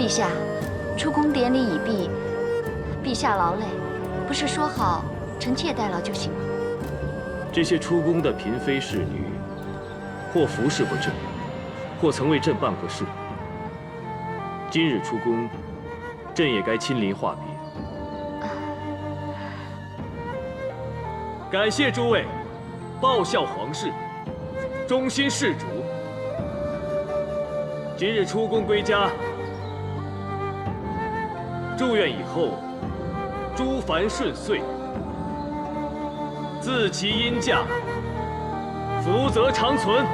陛下，出宫典礼已毕，陛下劳累，不是说好臣妾代劳就行吗？这些出宫的嫔妃侍女，或服侍过朕，或曾为朕办过事。今日出宫，朕也该亲临话别。感谢诸位报效皇室，忠心事主。今日出宫归家，祝愿以后诸凡顺遂，自其阴驾，福泽长存。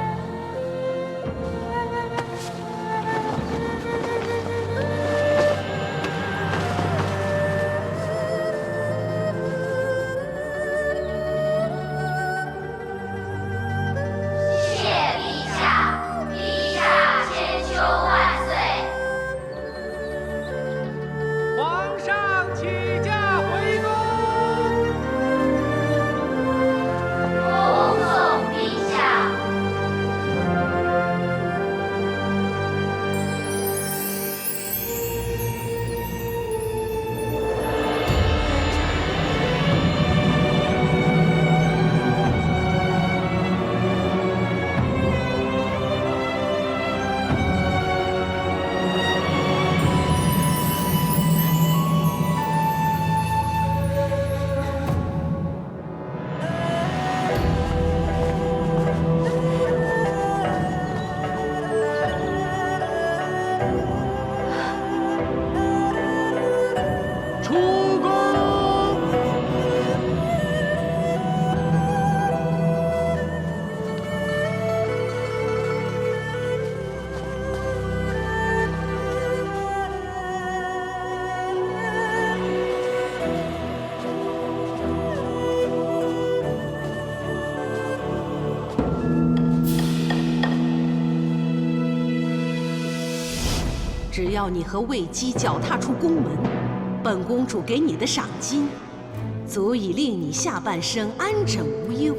只要你和魏姬脚踏出宫门，本公主给你的赏金，足以令你下半生安枕无忧。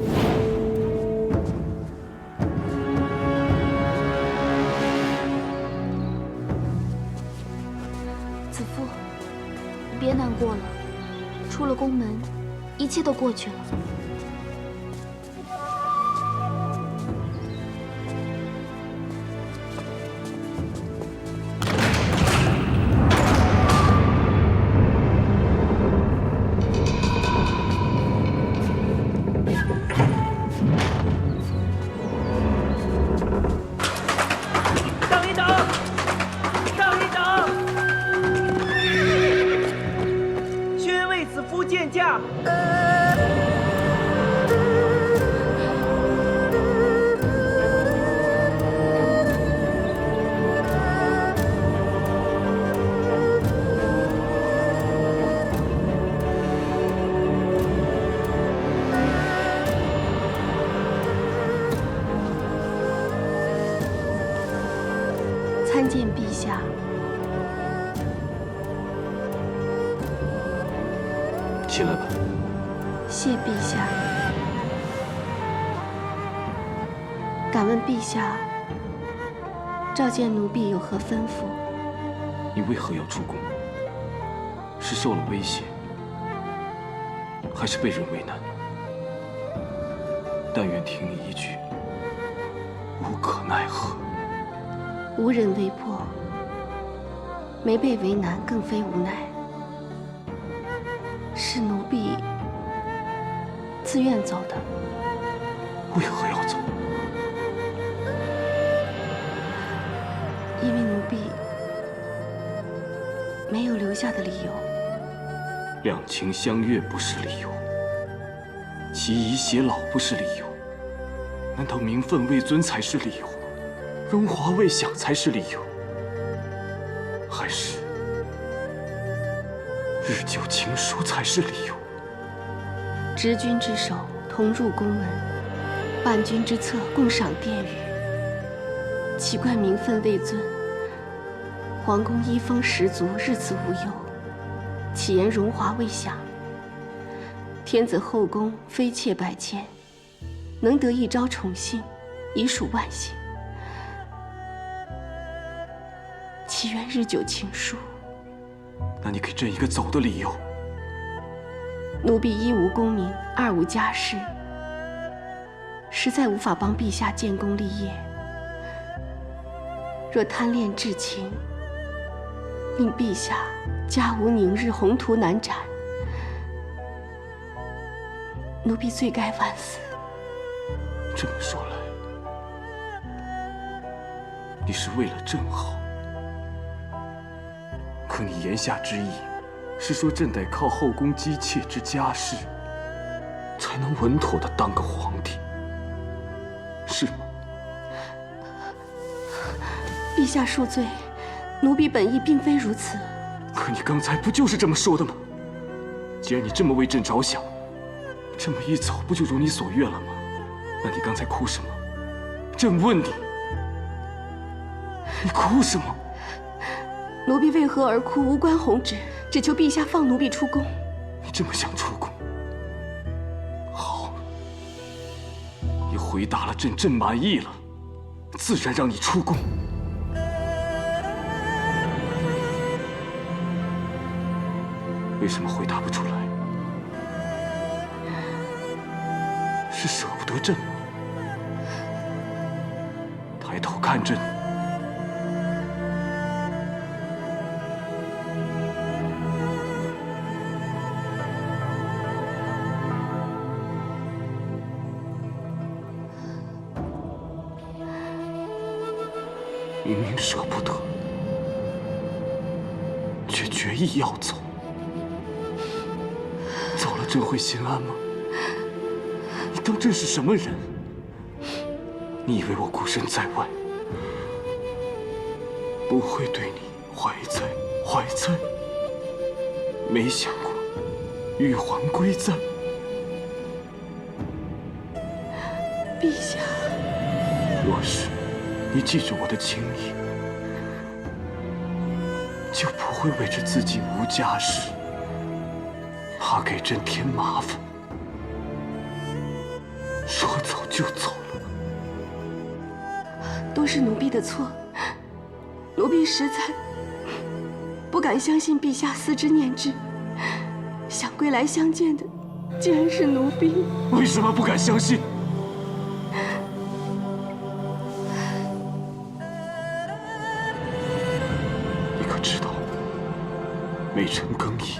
子父，你别难过了，出了宫门，一切都过去了。参见陛下。起来吧。谢陛下。敢问陛下，召见奴婢有何吩咐？你为何要出宫？是受了威胁，还是被人为难？但愿听你一句，无可奈何。无人为迫，没被为难，更非无奈。是奴婢自愿走的。为何要走？因为奴婢没有留下的理由。两情相悦不是理由，其遗偕老不是理由，难道名分未尊才是理由？荣华未享才是理由，还是日久情疏才是理由？执君之手，同入宫门；伴君之侧，共赏殿宇。岂怪名分未尊？皇宫衣风十足，日子无忧。岂言荣华未享？天子后宫妃妾百千，能得一朝宠幸，已属万幸。祈愿日久情疏。那你给朕一个走的理由。奴婢一无功名，二无家室，实在无法帮陛下建功立业。若贪恋至情，令陛下家无宁日，宏图难展，奴婢罪该万死。这么说来，你是为了朕好。可你言下之意，是说朕得靠后宫姬妾之家世，才能稳妥的当个皇帝，是吗？陛下恕罪，奴婢本意并非如此。可你刚才不就是这么说的吗？既然你这么为朕着想，这么一走不就如你所愿了吗？那你刚才哭什么？朕问你，你哭什么？奴婢为何而哭，无关弘旨，只求陛下放奴婢出宫。你这么想出宫？好，你回答了朕，朕满意了，自然让你出宫。为什么回答不出来？是舍不得朕吗？抬头看朕。明明舍不得，却决意要走。走了，朕会心安吗？你当朕是什么人？你以为我孤身在外，不会对你怀猜？没想过玉环归在。陛下，若是你记住我的情谊，就不会为着自己无家室，怕给朕添麻烦，说走就走了。都是奴婢的错，奴婢实在不敢相信陛下思之念之，想归来相见的竟然是奴婢。为什么不敢相信？每晨更衣，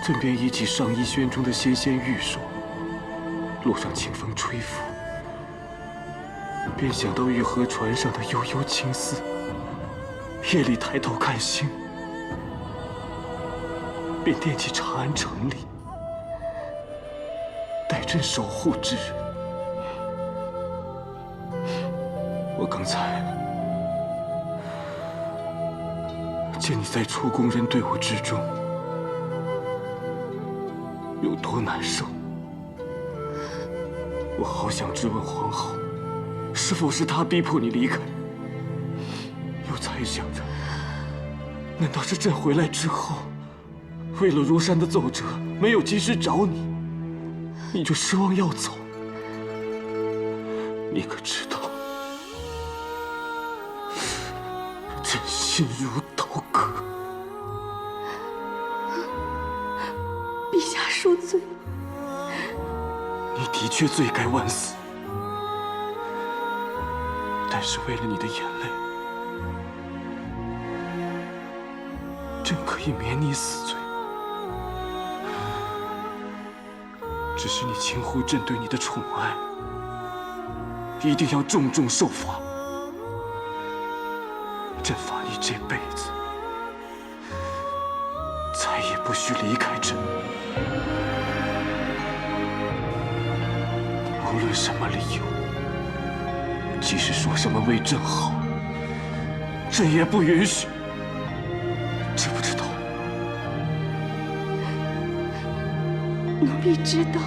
朕便忆起上衣轩中的纤纤玉手，路上清风吹拂，便想到玉河船上的悠悠青丝。夜里抬头看星，便惦记长安城里待朕守护之人。我刚才见你在出宫人队伍之中有多难受，我好想质问皇后，是否是她逼迫你离开？又猜想着，难道是朕回来之后，为了如山的奏折没有及时找你，你就失望要走？你可知道，朕心如刀割。陛下恕罪，你的确罪该万死，但是为了你的眼泪，朕可以免你死罪。只是你轻忽朕对你的宠爱，一定要重重受罚。朕罚你这辈子再也不许离开朕。无论什么理由，即使说什么为朕好，朕也不允许。知不知道？奴婢知道。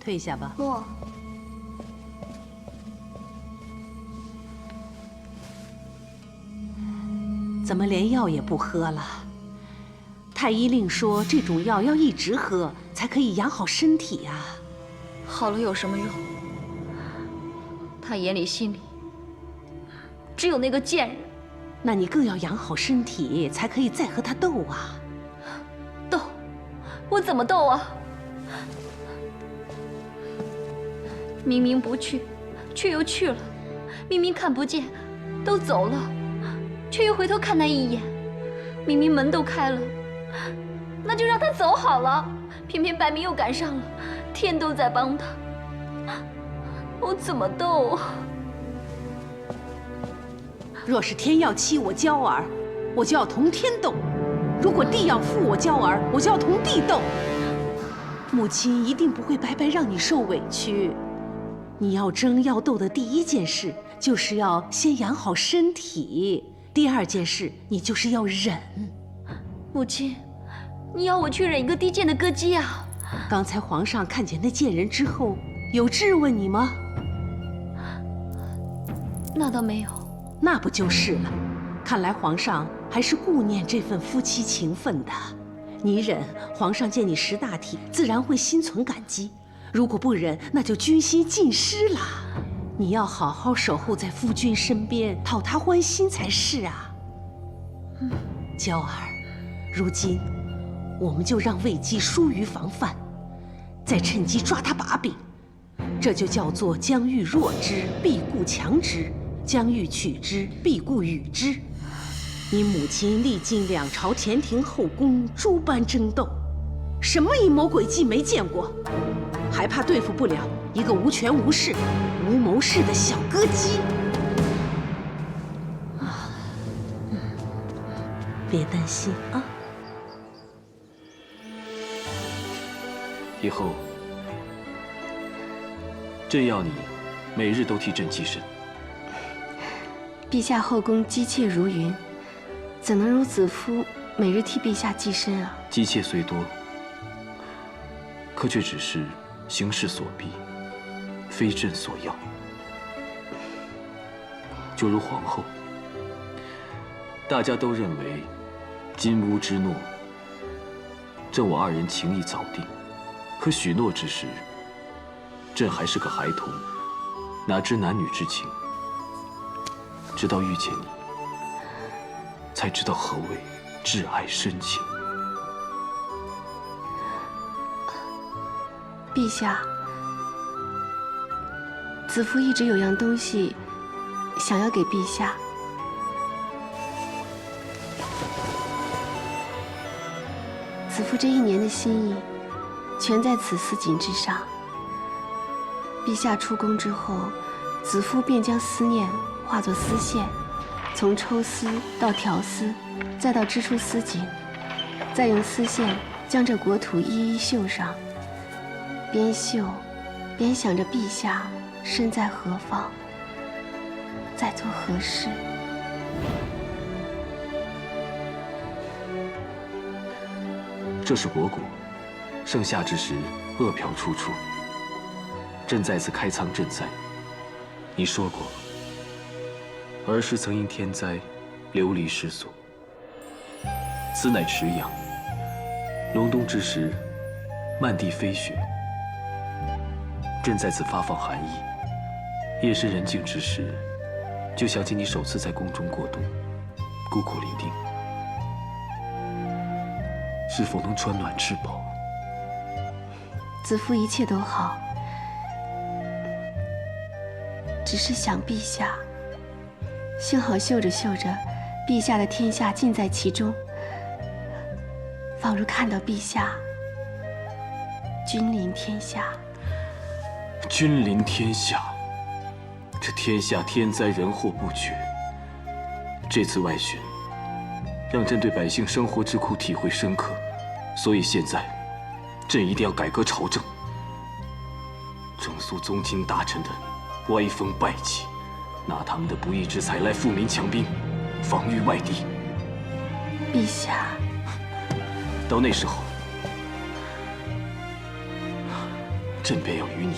退下吧。诺。怎么连药也不喝了？太医令说这种药要一直喝，才可以养好身体呀。好了有什么用？他眼里心里只有那个贱人。那你更要养好身体，才可以再和他斗啊。斗？我怎么斗啊？明明不去，却又去了；明明看不见，都走了，却又回头看他一眼。明明门都开了，那就让他走好了。偏偏白明又赶上了，天都在帮他，我怎么斗啊？若是天要欺我娇儿，我就要同天斗；如果地要负我娇儿，我就要同地斗。母亲一定不会白白让你受委屈。你要争要斗的第一件事，就是要先养好身体；第二件事，你就是要忍。母亲，你要我去忍一个低贱的歌姬啊？刚才皇上看见那贱人之后，有质问你吗？那倒没有。那不就是了？看来皇上还是顾念这份夫妻情分的。你忍，皇上见你识大体，自然会心存感激；如果不忍，那就军心尽失了。你要好好守候在夫君身边，讨他欢心才是啊。娇儿，如今我们就让魏姬疏于防范，再趁机抓他把柄。这就叫做将欲弱之，必固强之；将欲取之，必固与之。你母亲历经两朝前庭后宫诸般争斗，什么阴谋诡计没见过？还怕对付不了一个无权无势、无谋士的小歌姬？别担心啊。以后，朕要你每日都替朕祭神。陛下后宫姬妾如云，怎能容子夫每日替陛下祭身啊？姬妾虽多，可却只是形势所逼，非朕所要。就如皇后，大家都认为金乌之诺，朕我二人情谊早定。可许诺之时，朕还是个孩童，哪知男女之情？直到遇见你，才知道何谓挚爱深情。陛下，子夫一直有样东西想要给陛下。子夫这一年的心意，全在此丝锦之上。陛下出宫之后，子夫便将思念化作丝线，从抽丝到调丝，再到织出丝锦，再用丝线将这国土一一绣上。边绣，边想着陛下身在何方，在做何事。这是国谷，盛夏之时，恶殍处处。朕再次开仓赈灾。你说过，儿时曾因天灾流离失所，此乃池养。隆冬之时，漫地飞雪。朕在此发放寒意。夜深人静之时，就想起你首次在宫中过冬，孤苦伶仃，是否能穿暖吃饱？子夫一切都好，只是想陛下。幸好绣着绣着，陛下的天下尽在其中，仿如看到陛下君临天下。君临天下，这天下天灾人祸不绝。这次外巡，让朕对百姓生活之苦体会深刻，所以现在，朕一定要改革朝政，整肃宗亲大臣的歪风败气，拿他们的不义之财来富民强兵，防御外敌。陛下，到那时候，朕便要与你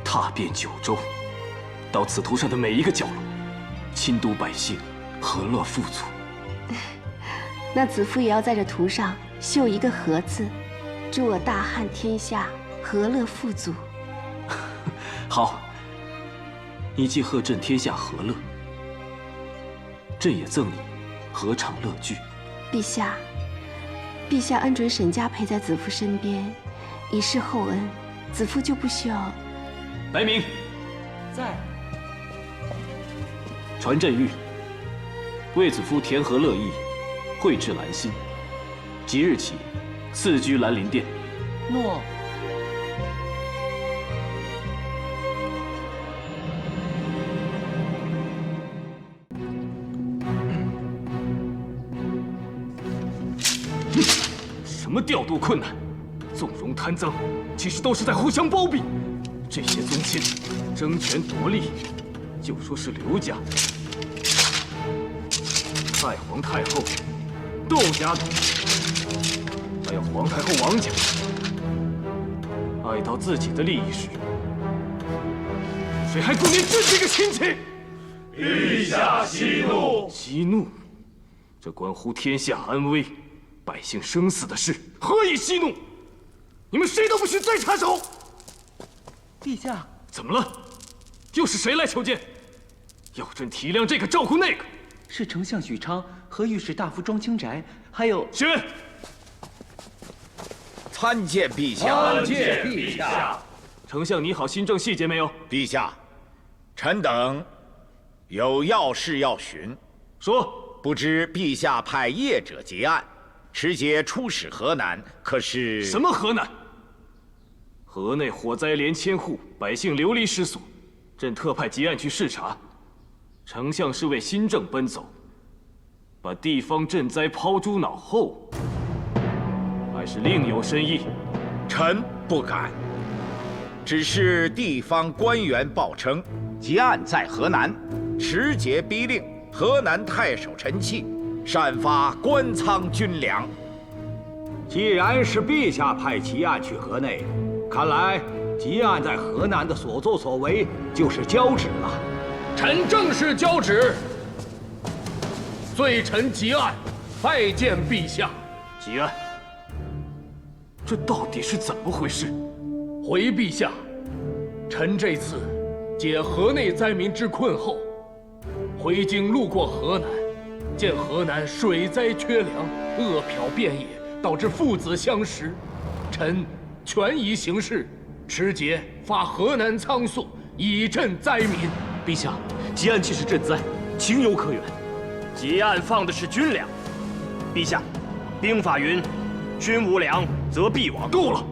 踏遍九州，到此图上的每一个角落，亲都百姓，和乐富足。那子夫也要在这图上绣一个“和”字，祝我大汉天下和乐富足。好，你既贺朕天下和乐，朕也赠你何场乐具。陛下，陛下恩准沈家陪在子夫身边，以示厚恩，子夫就不需要。白明在。传朕谕，为子夫填和乐意，绘制兰心，即日起赐居兰陵殿。诺。什么调度困难，纵容贪赃，其实都是在互相包庇。这些宗亲争权夺利，就说是刘家、太皇太后、窦家的，还有皇太后王家，爱到自己的利益时，谁还顾念朕这个亲戚？陛下息怒！息怒，这关乎天下安危、百姓生死的事，何以息怒？你们谁都不许再插手！陛下，怎么了？又是谁来求见？要朕体谅这个，照顾那个？是丞相许昌和御史大夫庄清宅，还有宣。参见陛下。参见陛下。丞相你好，新政细节没有？陛下，臣等有要事要询。说。不知陛下派业者结案，持节出使河南，可是？什么河南？河内火灾连千户，百姓流离失所，朕特派结案去视察。丞相是为新政奔走，把地方赈灾抛诸脑后，还是另有深意？臣不敢。只是地方官员报称，结案在河南，持节逼令河南太守陈器擅发官仓军粮。既然是陛下派齐案去河内，看来吉案在河南的所作所为就是交旨了。臣正是交旨，罪臣吉案，拜见陛下。吉案，这到底是怎么回事？回陛下，臣这次解河内灾民之困后，回京路过河南，见河南水灾缺粮，饿殍遍野，导致父子相食。臣权宜行事，持节发河南仓粟，以赈灾民。陛下，吉案既是赈灾，情有可原。吉案放的是军粮，陛下，兵法云：军无粮，则必亡。够了！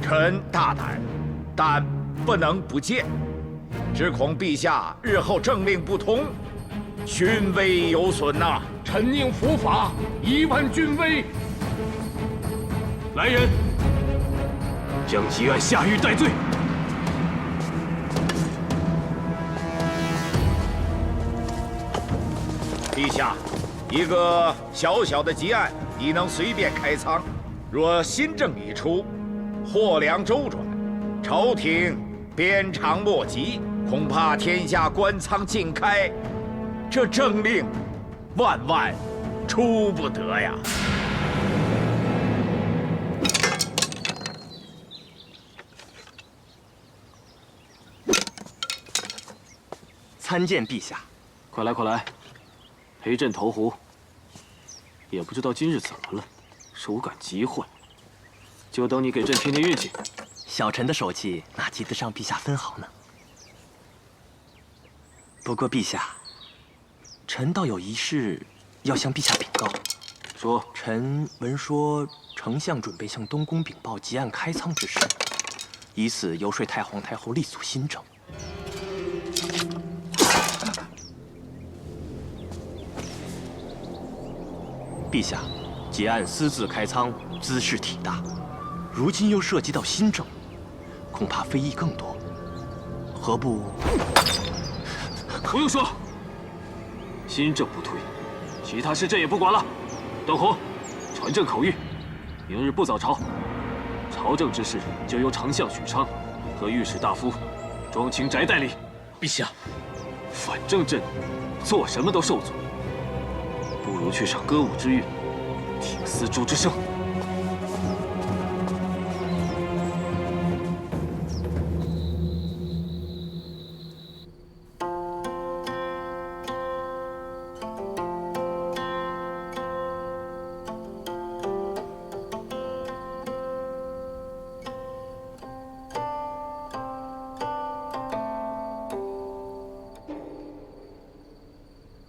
臣大胆，但不能不谏。只恐陛下日后政令不通，军威有损呐。臣宁伏法，以挽军威。来人，将吉案下狱戴罪。陛下，一个小小的吉案已能随便开仓，若新政一出，货粮周转，朝廷鞭长莫及，恐怕天下官仓尽开，这政令万万出不得呀！参见陛下。快来，快来，陪朕投壶。也不知道今日怎么了，手感极坏。就等你给朕添添运气。小臣的手气哪及得上陛下分毫呢？不过陛下，臣倒有一事要向陛下禀告。说。臣闻说丞相准备向东宫禀报吉案开仓之事，以此游说太皇太后力阻新政。陛下，吉案私自开仓，滋事体大，如今又涉及到新政，恐怕非议更多。何不？不用说，新政不推，其他事朕也不管了。邓弘，传朕口谕，明日不早朝，朝政之事就由丞相许昌和御史大夫庄清斋代理。陛下，反正朕做什么都受阻，不如去上歌舞之乐，听丝竹之声。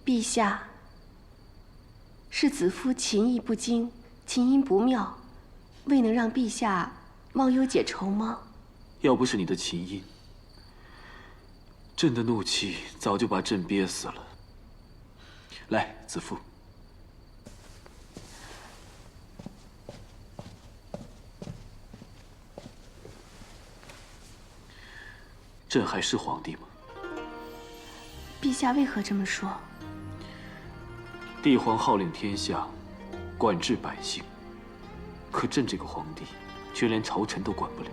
陛下，是子夫琴艺不精，琴音不妙，未能让陛下忘忧解愁吗？要不是你的琴音，朕的怒气早就把朕憋死了。来，子夫。朕还是皇帝吗？陛下为何这么说？帝皇号令天下，管治百姓，可朕这个皇帝却连朝臣都管不了，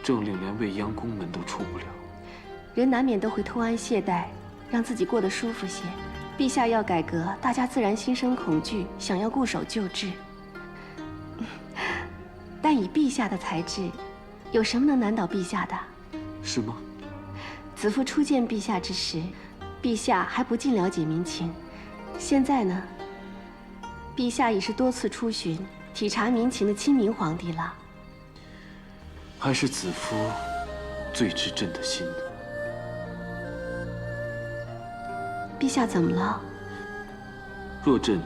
政令连未央宫门都出不了。人难免都会偷安懈怠，让自己过得舒服些。陛下要改革，大家自然心生恐惧，想要固守旧制。但以陛下的才智，有什么能难倒陛下的？是吗？子夫初见陛下之时，陛下还不尽了解民情。现在呢，陛下已是多次出巡、体察民情的亲民皇帝了。还是子夫最知朕的心呢。陛下怎么了？若朕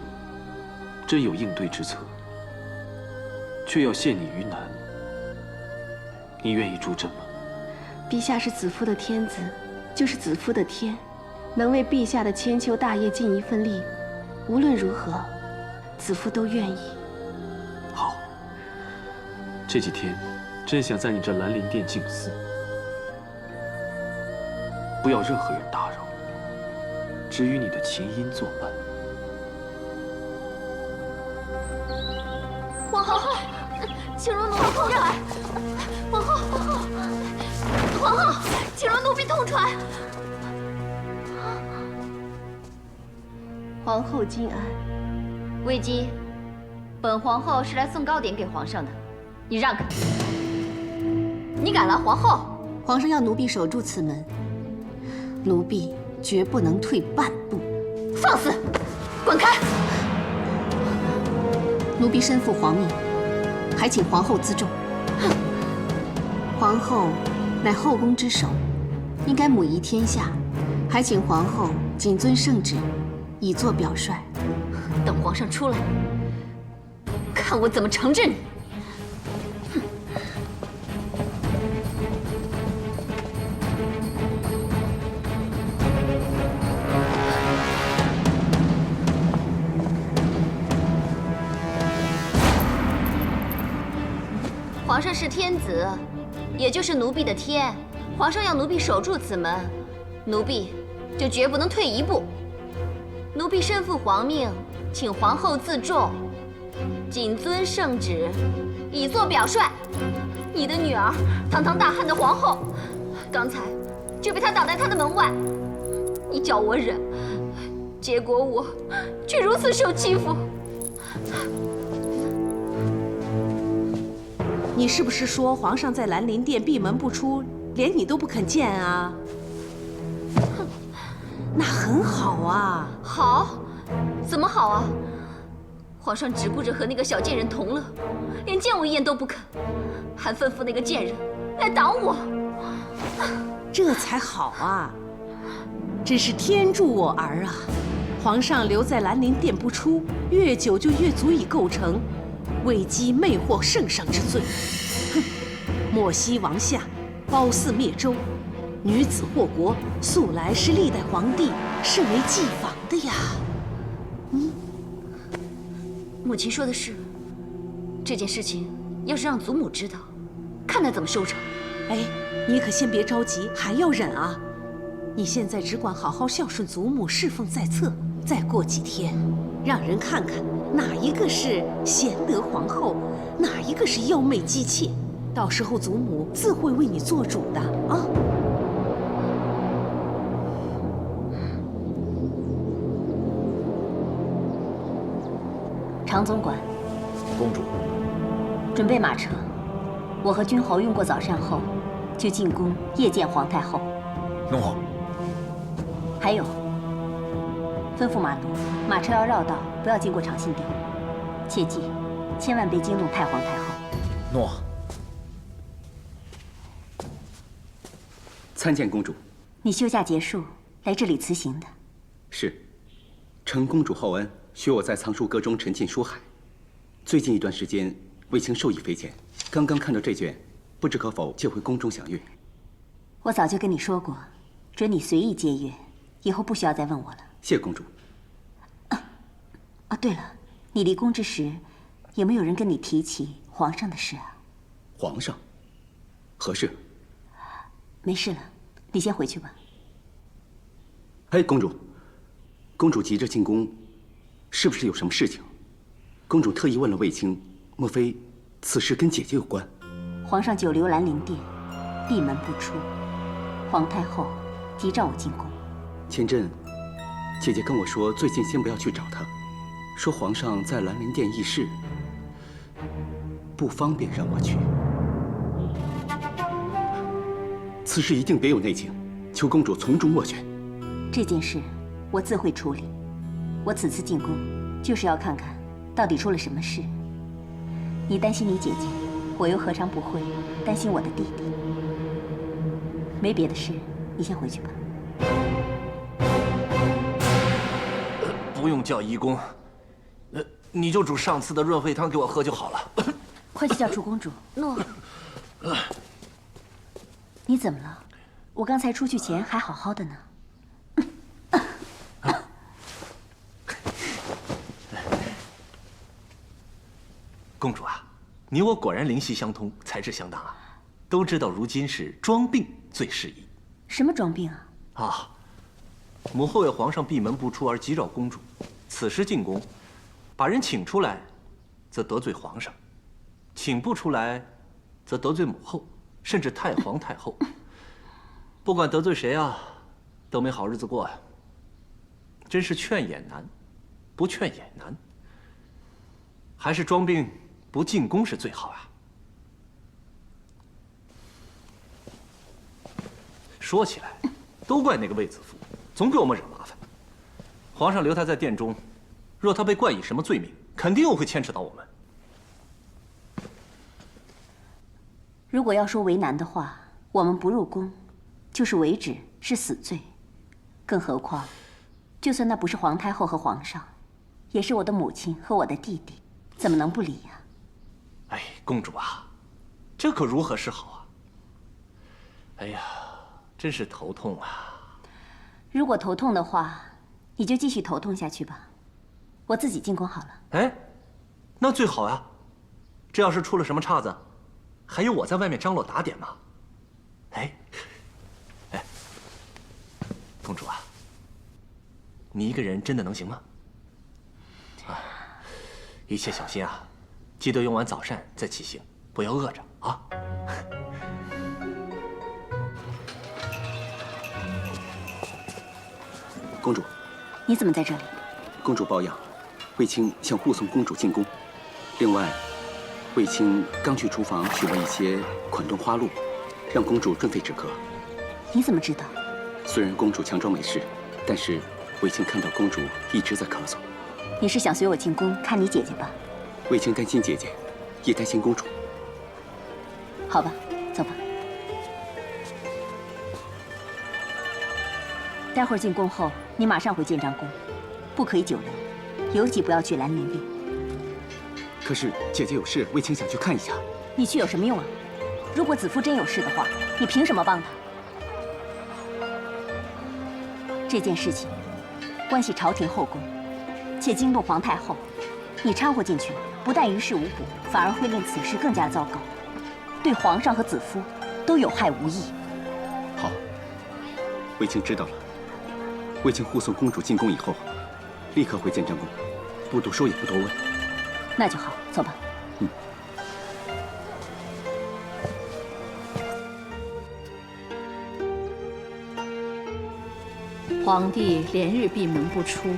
真有应对之策，却要陷你于难，你愿意助朕吗？陛下是子夫的天子，就是子夫的天。能为陛下的千秋大业尽一份力，无论如何，子夫都愿意。好，这几天，朕想在你这兰陵殿静思，不要任何人打扰，只与你的琴音作伴。皇后，请容奴婢痛传。皇后，皇后，请容奴婢痛传。皇后金安，魏姬，本皇后是来送糕点给皇上的，你让开！你敢拦皇后？皇上要奴婢守住此门，奴婢绝不能退半步。放肆！滚开！奴婢身负皇命，还请皇后自重。皇后乃后宫之首，应该母仪天下，还请皇后谨遵圣旨，以作表率。等皇上出来，看我怎么惩治你！皇上是天子，也就是奴婢的天。皇上要奴婢守住此门，奴婢就绝不能退一步。奴婢身负皇命，请皇后自重，谨遵圣旨，以作表率。你的女儿，堂堂大汉的皇后，刚才就被他挡在他的门外。你叫我忍，结果我却如此受欺负。你是不是说皇上在兰陵殿闭门不出，连你都不肯见啊？那很好啊。好？怎么好啊？皇上只顾着和那个小贱人同乐，连见我一眼都不肯，还吩咐那个贱人来挡我。这才好啊！真是天助我儿啊！皇上留在兰陵殿不出，越久就越足以构成魏姬魅惑圣上之罪。哼！莫西王下，褒姒灭周，女子祸国，素来是历代皇帝甚为忌防的呀。母亲说的是，这件事情要是让祖母知道，看他怎么收场。哎，你可先别着急，还要忍啊！你现在只管好好孝顺祖母，侍奉在侧。再过几天，让人看看哪一个是贤德皇后，哪一个是妖媚姬妾，到时候祖母自会为你做主的啊。常总管，公主，准备马车。我和君侯用过早膳后，就进宫夜见皇太后。诺。还有，吩咐马奴，马车要绕道，不要经过长信殿。切记，千万别惊动太皇太后。诺。参见公主。你休假结束来这里辞行的？是，承公主厚恩，许我在藏书阁中沉浸书海。最近一段时间，卫青受益匪浅，刚刚看到这卷，不知可否借回宫中详阅？我早就跟你说过，准你随意借阅，以后不需要再问我了。谢公主。对了，你离宫之时，有没有人跟你提起皇上的事啊？皇上？何事？没事了，你先回去吧。哎，公主，公主急着进宫，是不是有什么事情？公主特意问了卫青，莫非此事跟姐姐有关？皇上久留兰陵殿，闭门不出，皇太后急召我进宫。前阵，姐姐跟我说，最近先不要去找她，说皇上在兰陵殿议事，不方便让我去。此事一定别有内情，求公主从中斡旋。这件事我自会处理。我此次进宫，就是要看看到底出了什么事。你担心你姐姐，我又何尝不会担心我的弟弟？没别的事，你先回去吧。不用叫医公，你就煮上次的润肺汤给我喝就好了。快去叫楚公主。诺。你怎么了？我刚才出去前还好好的呢。公主啊，你我果然灵犀相通，才智相当啊！都知道如今是装病最适宜。什么装病啊？啊，母后为皇上闭门不出而急召公主，此时进宫，把人请出来，则得罪皇上；请不出来，则得罪母后，甚至太皇太后。不管得罪谁啊，都没好日子过呀。真是劝也难，不劝也难。还是装病不进宫是最好啊。说起来，都怪那个卫子夫，总给我们惹麻烦。皇上留他在殿中，若他被冠以什么罪名，肯定又会牵扯到我们。如果要说为难的话，我们不入宫，就是为止，是死罪。更何况，就算那不是皇太后和皇上，也是我的母亲和我的弟弟，怎么能不理呀？哎，公主啊，这可如何是好啊？哎呀，真是头痛啊！如果头痛的话，你就继续头痛下去吧，我自己进宫好了。哎，那最好呀。这要是出了什么岔子，还有我在外面张罗打点嘛。哎，公主啊，你一个人真的能行吗？啊，一切小心啊，记得用完早膳再起行，不要饿着啊。公主，你怎么在这里？公主抱恙，卫青想护送公主进宫。另外，卫青刚去厨房取了一些款冻花露，让公主润肺止咳。你怎么知道？虽然公主强装没事，但是卫青看到公主一直在咳嗽。你是想随我进宫看你姐姐吧？卫青担心姐姐，也担心公主。好吧，走吧。待会儿进宫后，你马上回建章宫，不可以久留，尤其不要去兰陵殿。可是姐姐有事，卫青想去看一下。你去有什么用啊？如果子夫真有事的话，你凭什么帮他？这件事情关系朝廷后宫，且惊动皇太后，你掺和进去，不但于事无补，反而会令此事更加糟糕，对皇上和子夫都有害无益。好，卫青知道了。卫青护送公主进宫以后，立刻回建章宫。不多说也不多问。那就好，走吧。皇帝连日闭门不出，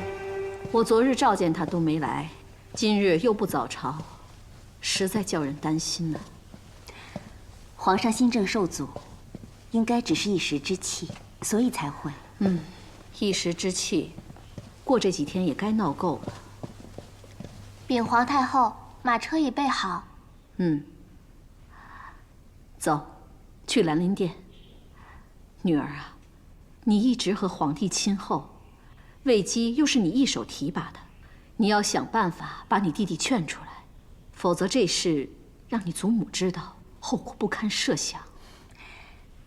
我昨日召见他都没来，今日又不早朝，实在叫人担心呢。皇上新政受阻，应该只是一时之气，所以才会。一时之气，过这几天也该闹够了。禀皇太后，马车已备好。走，去兰陵殿。女儿啊，你一直和皇帝亲厚，魏姬又是你一手提拔的，你要想办法把你弟弟劝出来，否则这事让你祖母知道，后果不堪设想。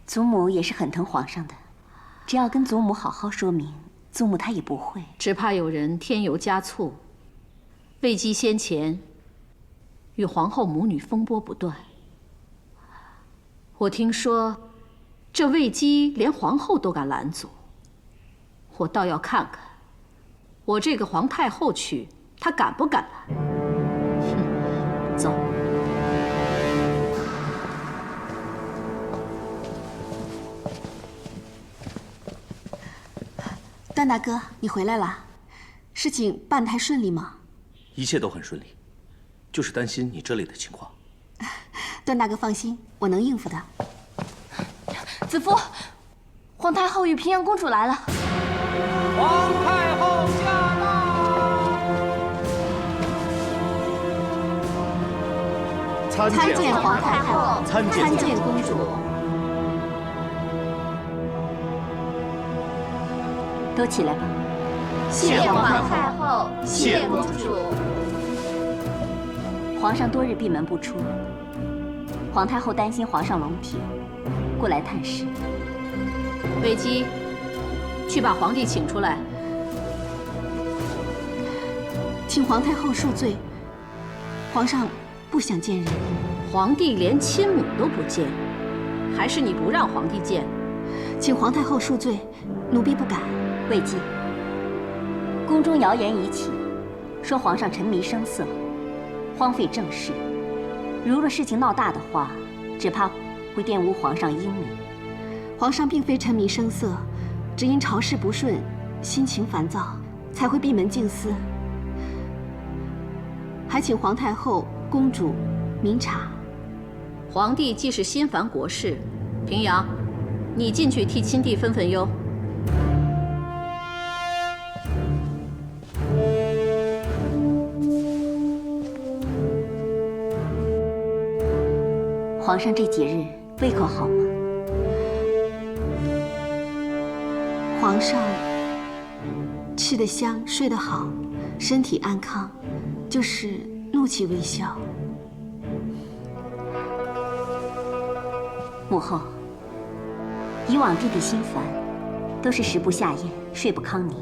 祖母也是很疼皇上的，只要跟祖母好好说明，祖母她也不会。只怕有人添油加醋。魏姬先前与皇后母女风波不断，我听说这魏姬连皇后都敢拦阻，我倒要看看，我这个皇太后去，她敢不敢拦？走。段大哥，你回来了，事情办得还顺利吗？一切都很顺利，就是担心你这里的情况。段大哥放心，我能应付的。子夫，皇太后与平阳公主来了。皇太后驾到！参见皇太后，参见公主。都起来吧。谢皇太后，谢公主。皇上多日闭门不出，皇太后担心皇上龙体，过来探视。魏姬，去把皇帝请出来。请皇太后恕罪，皇上不想见人。皇帝连亲母都不见，还是你不让皇帝见？请皇太后恕罪，奴婢不敢。魏姬，宫中谣言已起，说皇上沉迷声色，荒废政事。如若事情闹大的话，只怕会玷污皇上英名。皇上并非沉迷声色，只因朝事不顺，心情烦躁，才会闭门静思。还请皇太后、公主明察。皇帝既是心烦国事，平阳，你进去替亲弟分分忧。皇上这几日胃口好吗？皇上吃得香，睡得好，身体安康，就是怒气未消。母后，以往弟弟心烦，都是食不下咽，睡不康宁，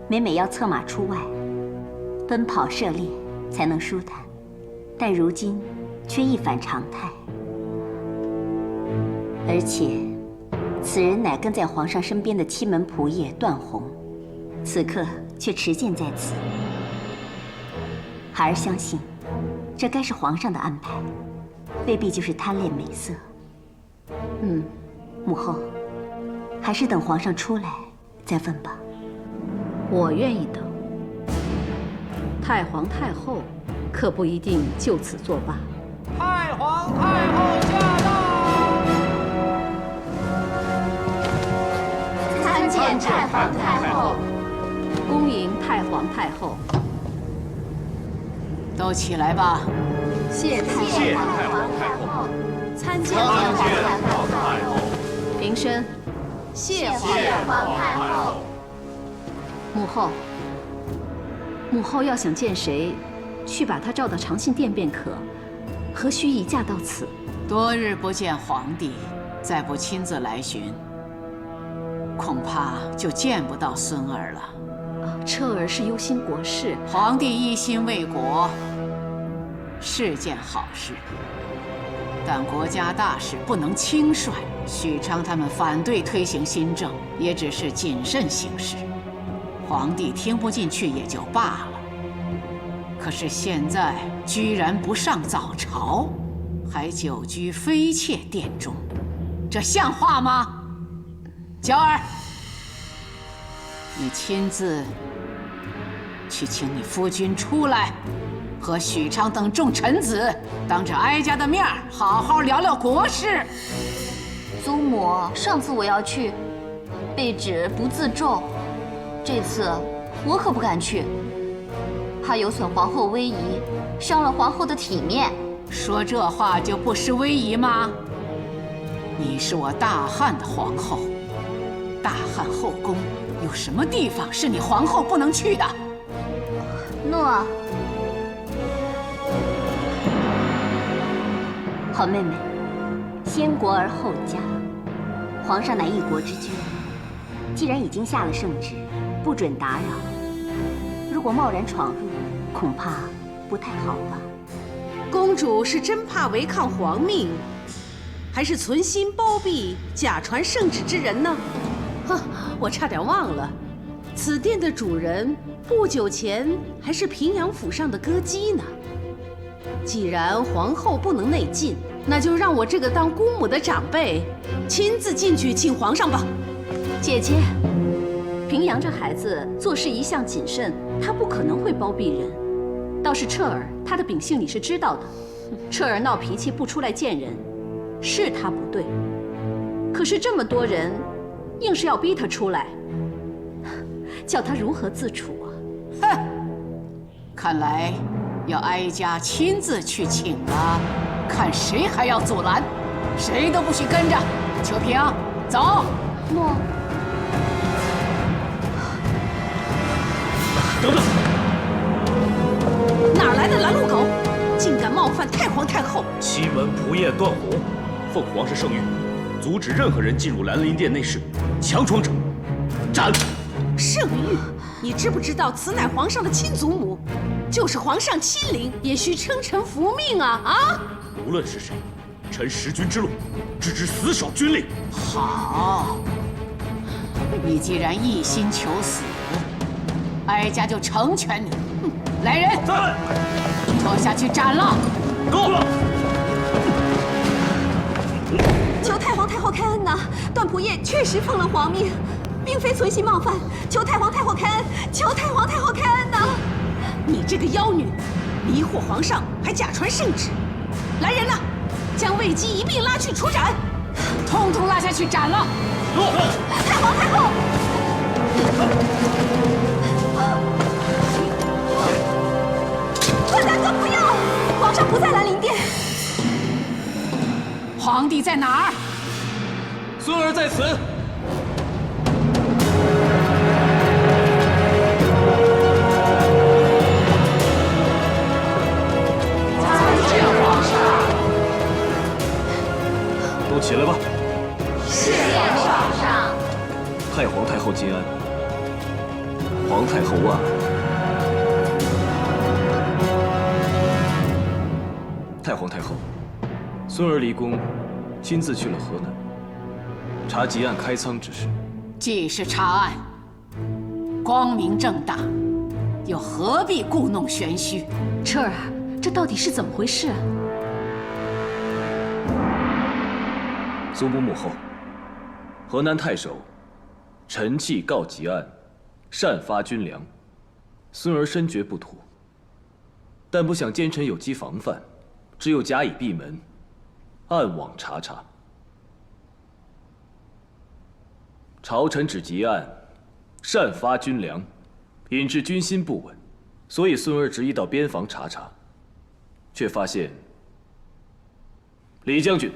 每每要策马出外，奔跑射猎才能舒坦，但如今却一反常态。而且，此人乃跟在皇上身边的七门仆射段宏，此刻却持剑在此。孩儿相信，这该是皇上的安排，未必就是贪恋美色。母后，还是等皇上出来再问吧。我愿意等。太皇太后可不一定就此作罢。太皇太后驾到！参见太皇太后。恭迎太皇太后。都起来吧。谢太皇太后。参见太皇太后。平身。谢皇太后。母后，母后要想见谁，去把他召到长信殿便可，何须移驾到此？多日不见皇帝，再不亲自来寻，恐怕就见不到孙儿了。彻儿是忧心国事，皇帝一心为国，是件好事。但国家大事不能轻率。许昌他们反对推行新政，也只是谨慎行事。皇帝听不进去也就罢了，可是现在居然不上早朝，还久居妃妾殿中，这像话吗？娇儿，你亲自去请你夫君出来，和许昌等众臣子当着哀家的面好好聊聊国事。祖母，上次我要去，被指不自重，这次我可不敢去，怕有损皇后威仪，伤了皇后的体面。说这话就不失威仪吗？你是我大汉的皇后，大汉后宫有什么地方是你皇后不能去的？诺。好妹妹，先国而后家，皇上乃一国之君，既然已经下了圣旨，不准打扰，如果贸然闯入，恐怕不太好吧？公主是真怕违抗皇命，还是存心包庇假传圣旨之人呢？哼，我差点忘了，此殿的主人不久前还是平阳府上的歌姬呢。既然皇后不能内进，那就让我这个当姑母的长辈亲自进去请皇上吧。姐姐，平阳这孩子做事一向谨慎，他不可能会包庇人。倒是彻儿，他的秉性你是知道的。彻儿闹脾气不出来见人，是他不对。可是这么多人，硬是要逼他出来，叫他如何自处啊？哼，看来要哀家亲自去请了，看谁还要阻拦，谁都不许跟着。秋萍，走。诺。等等。哪来的拦路狗，竟敢冒犯太皇太后！西门仆夜段宏，奉皇上圣谕，阻止任何人进入兰陵殿内室，强闯者斩。圣谕，你知不知道此乃皇上的亲祖母，就是皇上亲临，也需称臣服命啊！啊！无论是谁，臣识君之路，只知死守军令。好，你既然一心求死，哀家就成全你。来人，在，拖下去斩了。够了！求太皇太后开恩呐！段仆夜确实奉了皇命，并非存心冒犯，求太皇太后开恩！求太皇太后开恩呐！你这个妖女，迷惑皇上，还假传圣旨！来人呐，将卫姬一并拉去处斩，通通拉下去斩了！太皇太后！混蛋都不要！皇上不在兰陵殿。皇帝在哪儿？孙儿在此。参见皇上。都起来吧。是殿皇上。太皇太后金安。皇太后万安。太皇太后，孙儿离宫，亲自去了河南，查吉案开仓之事。既是查案，光明正大，又何必故弄玄虚？彻儿，这到底是怎么回事啊？苏母母后，河南太守陈器告吉案，擅发军粮，孙儿深觉不妥，但不想奸臣有机防范。只有加以闭门，暗网查查。朝臣指吉案，擅发军粮，引致军心不稳，所以孙儿执意到边防查查，却发现李将军，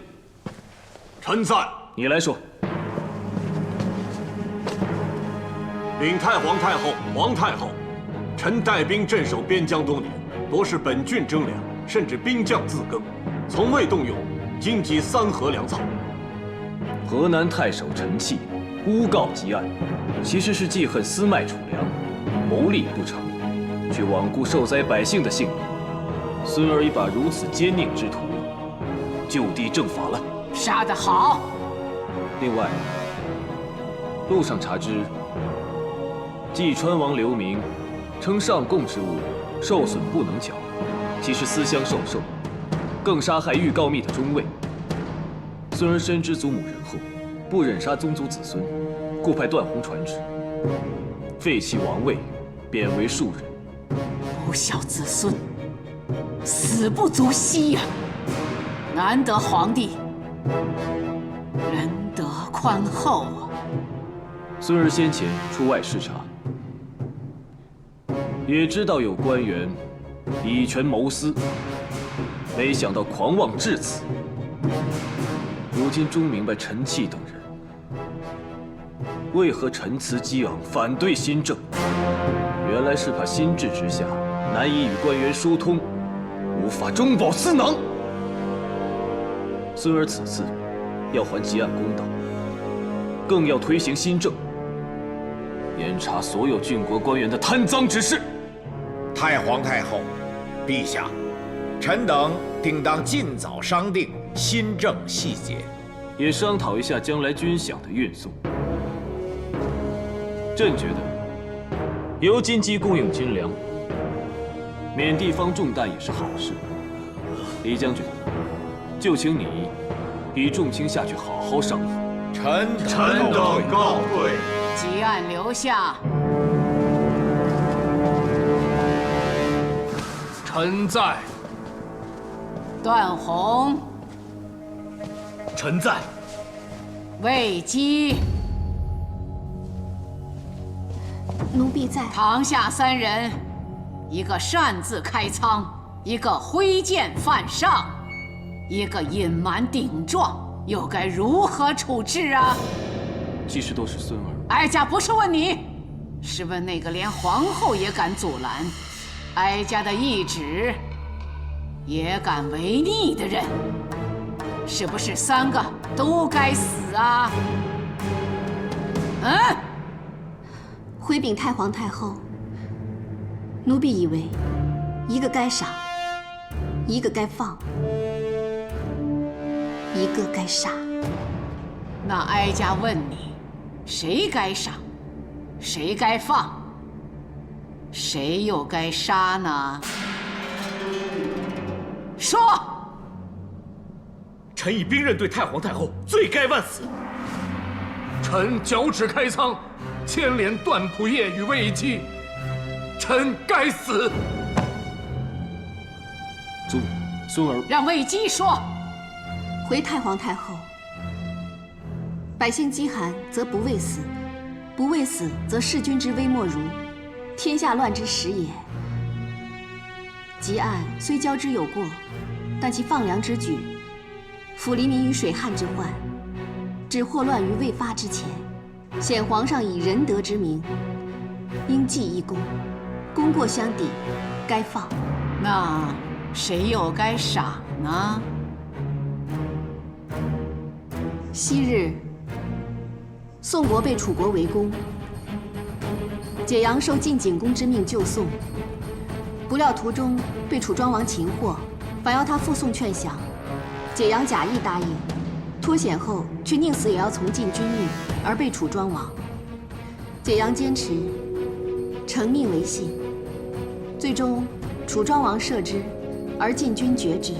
臣在。你来说。禀太皇太后、皇太后，臣带兵镇守边疆多年，多是本郡征粮。甚至兵将自耕，从未动用荆棘3禾粮草。河南太守陈器诬告吉案，其实是记恨私卖储粮，谋利不成，却罔顾受灾百姓的性命。孙儿已把如此奸佞之徒就地正法了。杀得好！另外，路上查知，济川王刘明称上贡之物受损不能剿，其实私相授受，更杀害御告密的中尉。孙儿深知祖母仁厚，不忍杀宗族子孙，故派段宏传旨，废弃王位，贬为庶人。不孝子孙，死不足惜呀！难得皇帝仁德宽厚啊！孙儿先前出外视察，也知道有官员以权谋私，没想到狂妄至此。如今终明白陈契等人为何陈词激昂，反对新政，原来是怕新制之下难以与官员疏通，无法中饱私囊。孙儿此次要还吉安公道，更要推行新政，严查所有郡国官员的贪赃之事。太皇太后，陛下，臣等定当尽早商定新政细节，也商讨一下将来军饷的运送。朕觉得由金鸡供应军粮，免地方重担也是好事。李将军，就请你与众卿下去好好商议。臣等告退。吉案留下。臣在。段宏。臣在。魏姬。奴婢在。堂下三人，一个擅自开仓，一个挥剑犯上，一个隐瞒顶撞，又该如何处置啊？其实都是孙儿。哀家不是问你，是问那个连皇后也敢阻拦，哀家的懿旨也敢违逆的人，是不是三个都该死啊？嗯。回禀太皇太后，奴婢以为，一个该赏，一个该放，一个该杀。那哀家问你，谁该赏，谁该放，谁又该杀呢？说！臣以兵刃对太皇太后，罪该万死。臣脚趾开仓，牵连段仆射与魏姬，臣该死。祖母，孙儿让魏姬说。回太皇太后，百姓饥寒则不畏死，不畏死则弑君之危莫如，天下乱之始也。吉案虽交之有过，但其放粮之举，抚黎民于水旱之患，止祸乱于未发之前，显皇上以仁德之名，应记一功，功过相抵，该放。那谁又该赏呢？昔日，宋国被楚国围攻，解阳受晋景公之命救宋，不料途中被楚庄王擒获，反要他复宋劝降。解阳假意答应，脱险后却宁死也要从晋君命，而被楚庄王。解阳坚持承命为信，最终楚庄王赦之，而晋君绝之。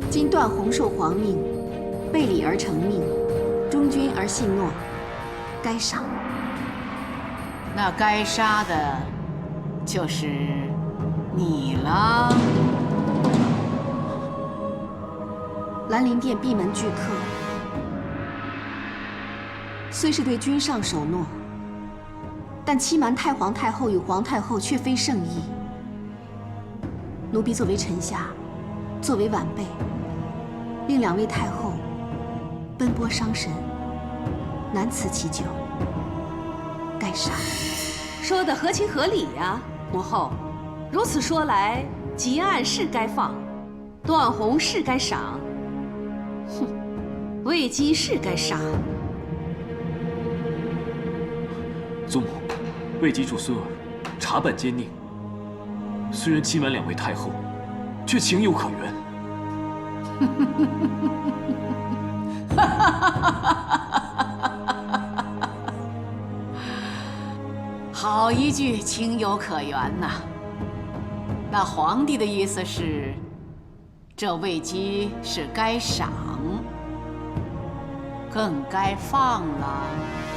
今段宏受皇命，背礼而承命，忠君而信诺，该赏。那该杀的，就是你了。兰陵殿闭门拒客，虽是对君上守诺，但欺瞒太皇太后与皇太后却非圣意。奴婢作为臣下，作为晚辈，令两位太后奔波伤神，难辞其咎，该杀。说得合情合理呀，母后。如此说来，吉案是该放，段宏是该赏，哼，魏姬是该杀。祖母，魏姬助孙儿查办奸佞，虽然欺瞒两位太后，却情有可原。好一句情有可原呐！那皇帝的意思是，这魏姬是该赏，更该放了。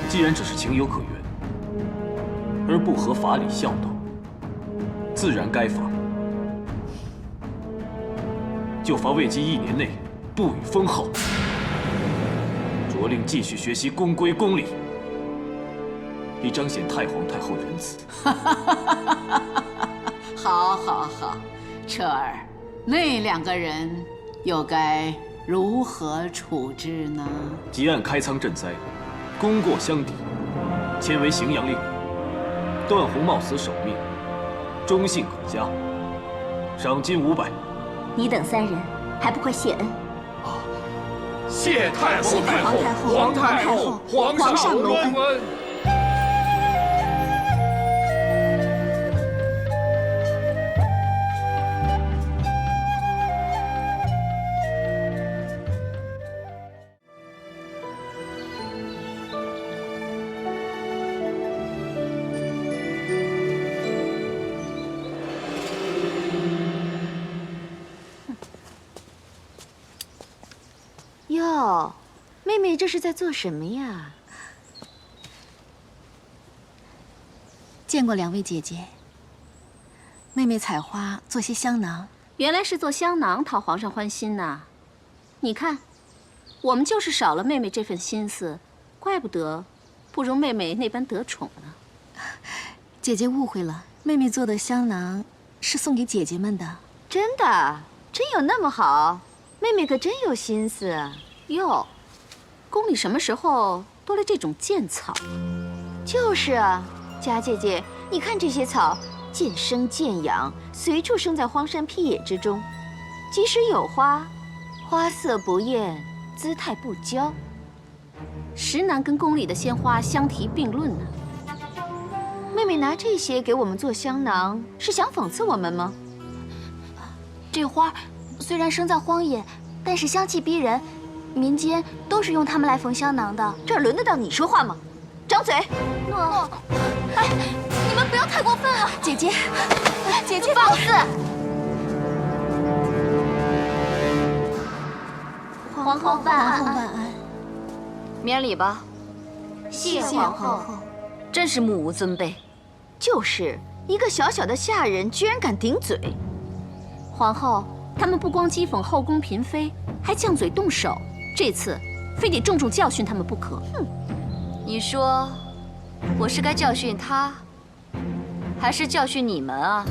既然只是情有可原，而不合法理孝道，自然该罚。就罚魏姬1年内不予封号，着令继续学习宫规宫礼，以彰显太皇太后仁慈。好，好，好，彻儿，那2个人又该如何处置呢？即按开仓赈灾，功过相抵，迁为荥阳令。段宏冒死守命，忠信可嘉，赏金500。你等3人还不快谢恩？谢太皇太后、皇太后、皇上隆恩。哟，妹妹这是在做什么呀？见过2位姐姐。妹妹采花做些香囊，原来是做香囊讨皇上欢心呐。你看，我们就是少了妹妹这份心思，怪不得不如妹妹那般得宠呢。姐姐误会了，妹妹做的香囊是送给姐姐们的。真的？真有那么好？妹妹可真有心思。哟，宫里什么时候多了这种贱草？就是啊，佳姐姐，你看这些草，渐生渐养，随处生在荒山僻野之中。即使有花，花色不艳，姿态不娇，实难跟宫里的鲜花相提并论呢。妹妹拿这些给我们做香囊，是想讽刺我们吗？这花虽然生在荒野，但是香气逼人，民间都是用它们来缝香囊的。这儿轮得到你说话吗？张嘴！哎，你们不要太过分了！姐姐，姐姐放肆！皇后万安！万安！免礼吧。谢皇后。真是目无尊卑。就是一个小小的下人，居然敢顶嘴。皇后，他们不光讥讽后宫嫔妃，还犟嘴动手。这次非得重重教训他们不可。哼，你说我是该教训他，还是教训你们啊？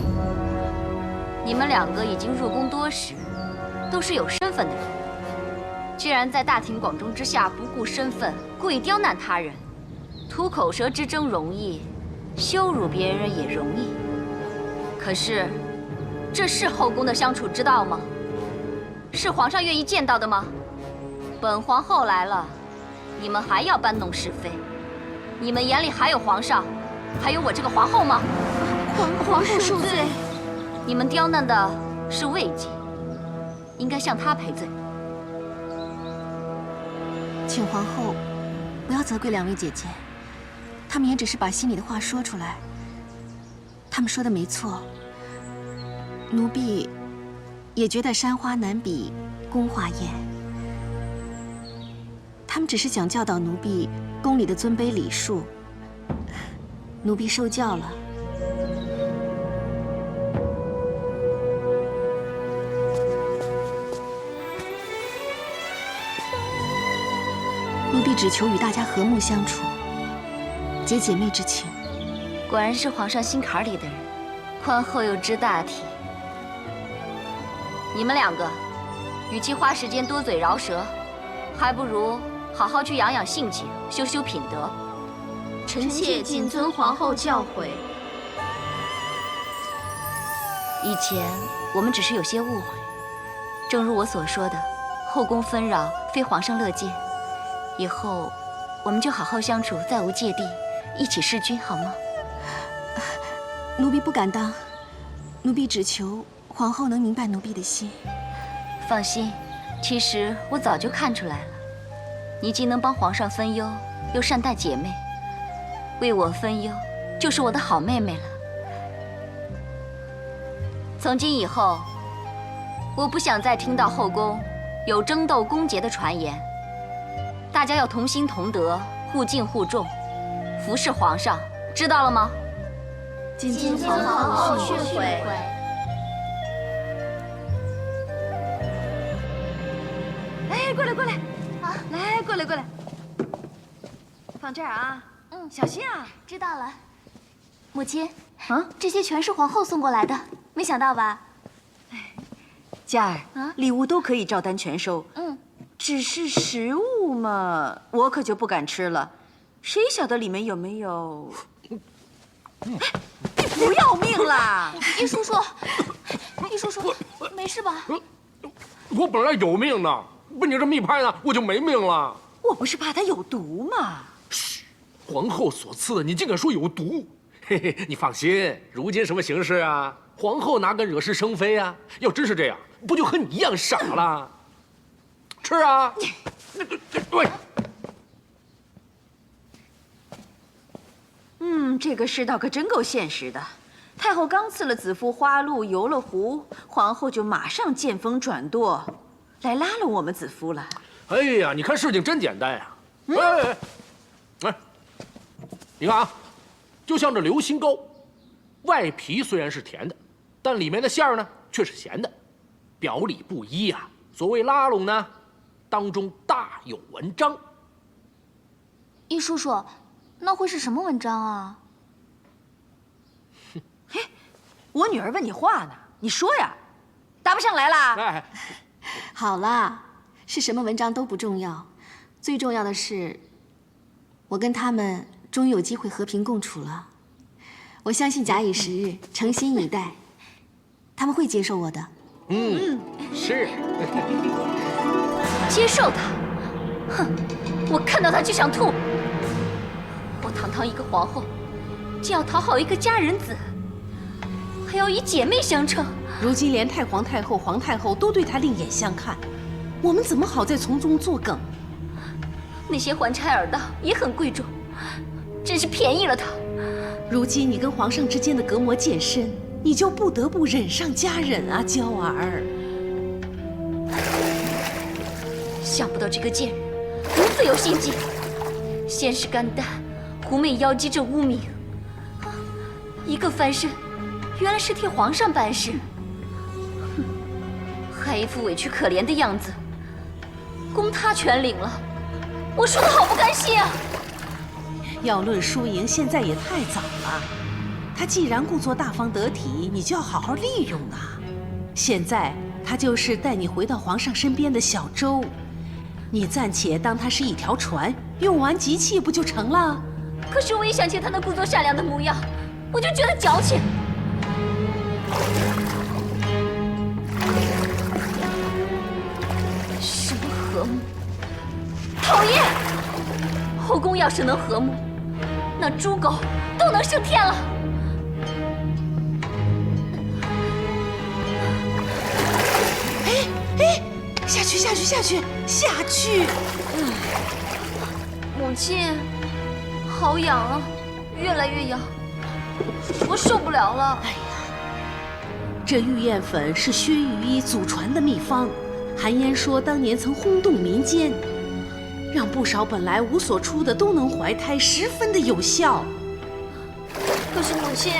你们2个已经入宫多时，都是有身份的人，既然在大庭广众之下不顾身份，故意刁难他人，吐口舌之争容易，羞辱别人也容易。可是，这是后宫的相处之道吗？是皇上愿意见到的吗？本皇后来了，你们还要搬弄是非？你们眼里还有皇上，还有我这个皇后吗？皇后恕罪。你们刁难的是魏姬，应该向她赔罪。请皇后不要责怪2位姐姐，她们也只是把心里的话说出来。她们说的没错，奴婢也觉得山花难比宫华艳。他们只是想教导奴婢宫里的尊卑礼数，奴婢受教了。奴婢只求与大家和睦相处，结姐妹之情。果然是皇上心坎里的人，宽厚又知大体。你们2个，与其花时间多嘴饶舌，还不如好好去养养性情，修修品德。臣妾谨遵皇后教诲。以前我们只是有些误会，正如我所说的，后宫纷扰非皇上乐见。以后我们就好好相处，再无芥蒂，一起弑君，好吗？奴婢不敢当，奴婢只求皇后能明白奴婢的心。放心，其实我早就看出来了，你既能帮皇上分忧，又善待姐妹，为我分忧，就是我的好妹妹了。从今以后，我不想再听到后宫有争斗攻讦的传言。大家要同心同德，互敬互重，服侍皇上，知道了吗？谨遵皇后训诲。哎，过来过来，啊，来过来过来，放这儿啊。嗯，小心啊。知道了。母亲，这些全是皇后送过来的，没想到吧？佳儿，礼物都可以照单全收。只是食物嘛，我可就不敢吃了。谁晓得里面有没有？你不要命啦！易叔叔，易叔叔，没事吧？我本来有命呢，被你这么一拍呢，我就没命了。我不是怕它有毒吗？嘘，皇后所赐，你竟敢说有毒？嘿嘿，你放心，如今什么形势啊？皇后哪敢惹是生非啊？要真是这样，不就和你一样傻了？吃啊！喂。这个世道可真够现实的。太后刚赐了子夫花露游了湖，皇后就马上见风转舵，来拉了我们子夫了。哎呀，你看事情真简单呀！哎，你看啊，就像这流心糕，外皮虽然是甜的，但里面的馅儿呢却是咸的，表里不一呀。所谓拉拢呢，当中大有文章。易叔叔，那会是什么文章啊？嘿，我女儿问你话呢，你说呀，答不上来啦。哎，好啦，是什么文章都不重要，最重要的是，我跟他们终于有机会和平共处了。我相信假以时日，诚心以待，他们会接受我的。是。接受他？哼，我看到他就想吐。我堂堂一个皇后，竟要讨好一个佳人子，还要以姐妹相称。如今连太皇太后、皇太后都对她另眼相看，我们怎么好再从中作梗？那些环差耳道也很贵重，真是便宜了他。如今你跟皇上之间的隔膜渐深，你就不得不忍上加忍啊，娇儿。想不到这个贱人如此有心计，先是甘丹、狐媚妖姬这污名，一个翻身，原来是替皇上办事，还一副委屈可怜的样子。功他全领了，我输得好不甘心啊！要论输赢，现在也太早了。他既然故作大方得体，你就要好好利用啊。现在他就是带你回到皇上身边的小舟，你暂且当他是一条船，用完即弃不就成了？可是我一想起他那故作善良的模样，我就觉得矫情。什么和睦？讨厌！后宫要是能和睦，那猪狗都能升天了。哎，下去，下去，下去，下去！母亲，好痒啊，越来越痒，我受不了了。哎呀，这玉燕粉是薛御医祖传的秘方，韩嫣说当年曾轰动民间，让不少本来无所出的都能怀胎，十分的有效。可是母亲，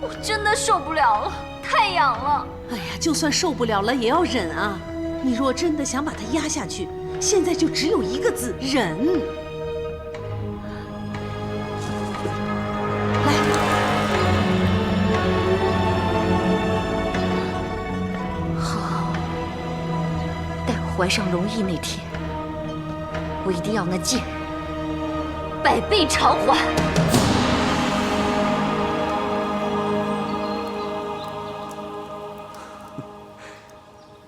我真的受不了了，太痒了。哎呀，就算受不了了也要忍啊！你若真的想把它压下去，现在就只有一个字：忍。来，好，待我怀上龙翼那天，我一定要那贱人百倍偿还。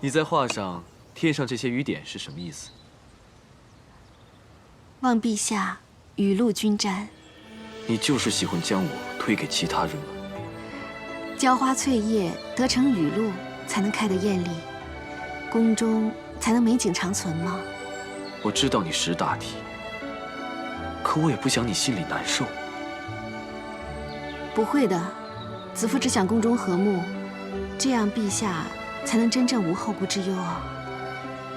你在画上添上这些雨点是什么意思？望陛下雨露均沾。你就是喜欢将我推给其他人吗？娇花翠叶得成雨露，才能开得艳丽，宫中才能美景长存吗？我知道你识大体，可我也不想你心里难受。不会的，子夫只想宫中和睦，这样陛下才能真正无后顾之忧啊。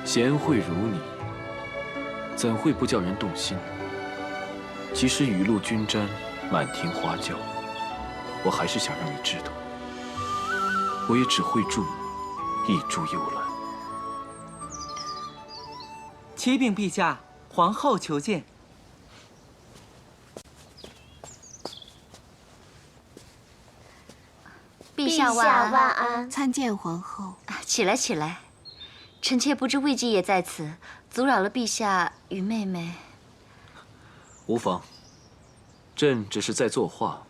贤惠如你，怎会不叫人动心呢？即使雨露均沾，满庭花轿，我还是想让你知道，我也只会住一株幽兰。启禀陛下，皇后求见。陛下晚安。参见皇后。起来，起来。臣妾不知魏姬也在此，阻扰了陛下与妹妹。无妨，朕只是在作画，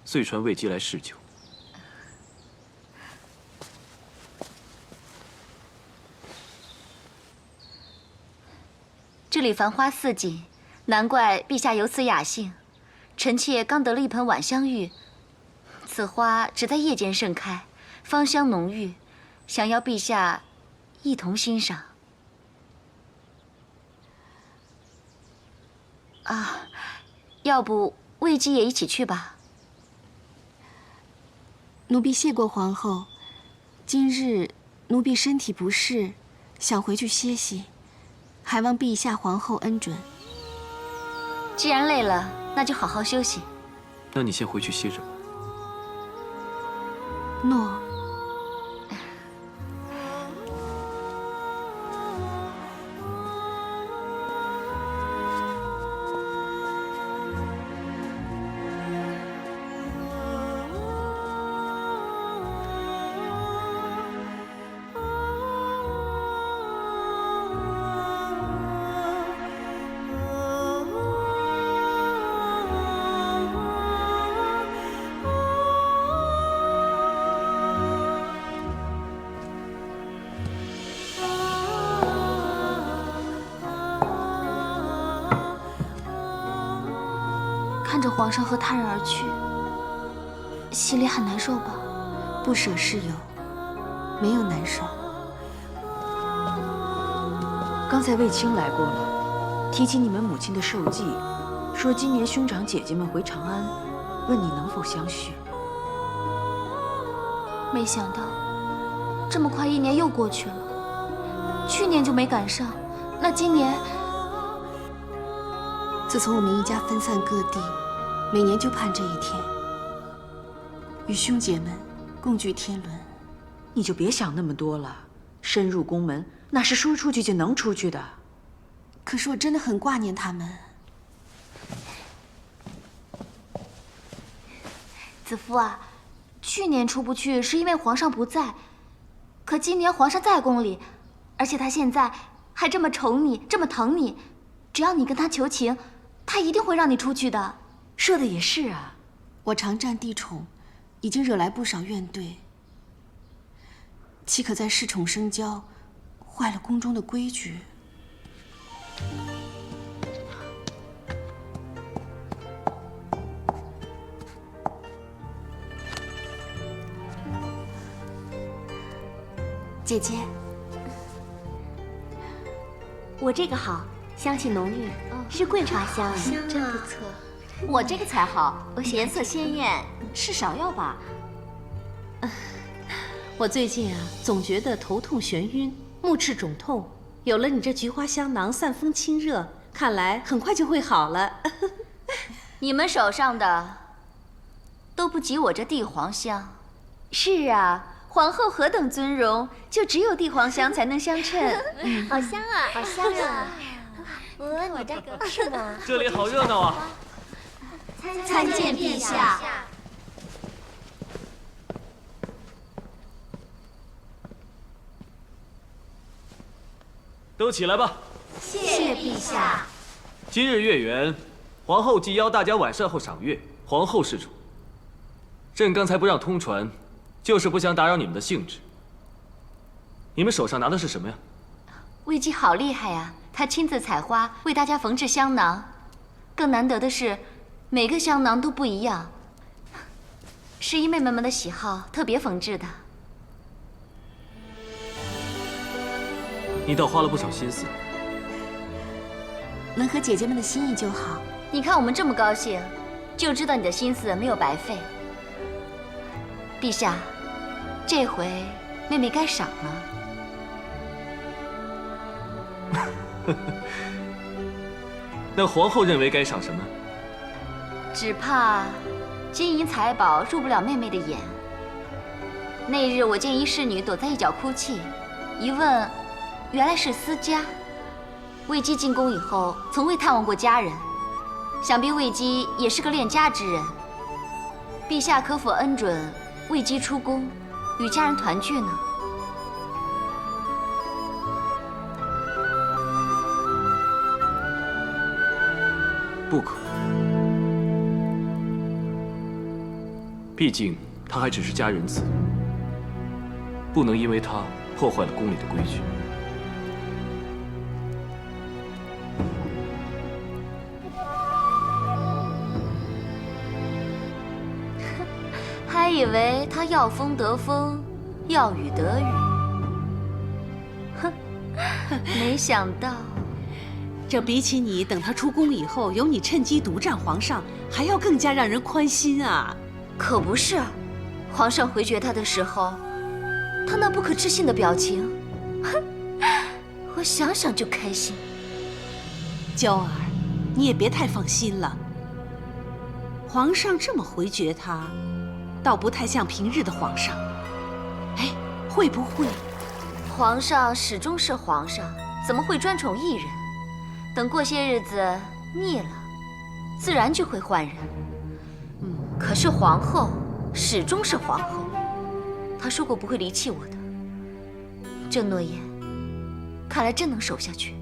遂传魏姬来侍酒。这里繁花似锦，难怪陛下有此雅兴。臣妾刚得了一盆晚香玉，此花只在夜间盛开，芳香浓郁，想要陛下一同欣赏。啊，要不魏姬也一起去吧？奴婢谢过皇后，今日奴婢身体不适，想回去歇息。还望陛下、皇后恩准。既然累了，那就好好休息。那你先回去歇着吧。诺。看着皇上和他人而去，心里很难受吧？不舍是有，没有难受。刚才卫青来过了，提起你们母亲的寿祭，说今年兄长姐姐们回长安，问你能否相续。没想到，这么快1年又过去了。去年就没赶上，那今年……自从我们一家分散各地，每年就盼这一天，与兄姐们共聚天伦。你就别想那么多了，深入宫门那是说出去就能出去的。可是我真的很挂念他们。子夫啊，去年出不去是因为皇上不在，可今年皇上在宫里，而且他现在还这么宠你，这么疼你，只要你跟他求情，他一定会让你出去的。说的也是啊，我常占帝宠，已经惹来不少怨怼，岂可再恃宠生骄，坏了宫中的规矩？姐姐，我这个好，香气浓郁，是桂花香，真不错。我这个才好，颜色鲜艳，是芍药吧？我最近啊，总觉得头痛眩晕，目赤肿痛。有了你这菊花香囊，散风清热，看来很快就会好了。你们手上的都不及我这地黄香。是啊，皇后何等尊荣，就只有地黄香才能相称。好香啊，好香啊！我这个是吗？这里好热闹啊！参见陛下。都起来吧。谢陛下。今日月圆，皇后既邀大家晚膳后赏月，皇后是主。朕刚才不让通传，就是不想打扰你们的兴致。你们手上拿的是什么呀？魏姬好厉害呀，她亲自采花为大家缝制香囊，更难得的是，每个香囊都不一样，是依妹妹们的喜好特别缝制的。你倒花了不少心思。能合姐姐们的心意就好。你看我们这么高兴，就知道你的心思没有白费。陛下，这回妹妹该赏了。那皇后认为该赏什么？只怕金银财宝入不了妹妹的眼。那日我见一侍女躲在一角哭泣，一问，原来是私家。魏姬进宫以后，从未探望过家人，想必魏姬也是个恋家之人。陛下可否恩准魏姬出宫，与家人团聚呢？不可，毕竟她还只是家人子，不能因为她破坏了宫里的规矩。还以为她要风得风，要雨得雨，哼，没想到。这比起你等他出宫以后，由你趁机独占皇上，还要更加让人宽心啊！可不是，皇上回绝他的时候，他那不可置信的表情，哼，我想想就开心。娇儿，你也别太放心了。皇上这么回绝他，倒不太像平日的皇上。哎，会不会？皇上始终是皇上，怎么会专宠一人？等过些日子腻了，自然就会换人。可是皇后始终是皇后，她说过不会离弃我的，这诺言看来真能守下去。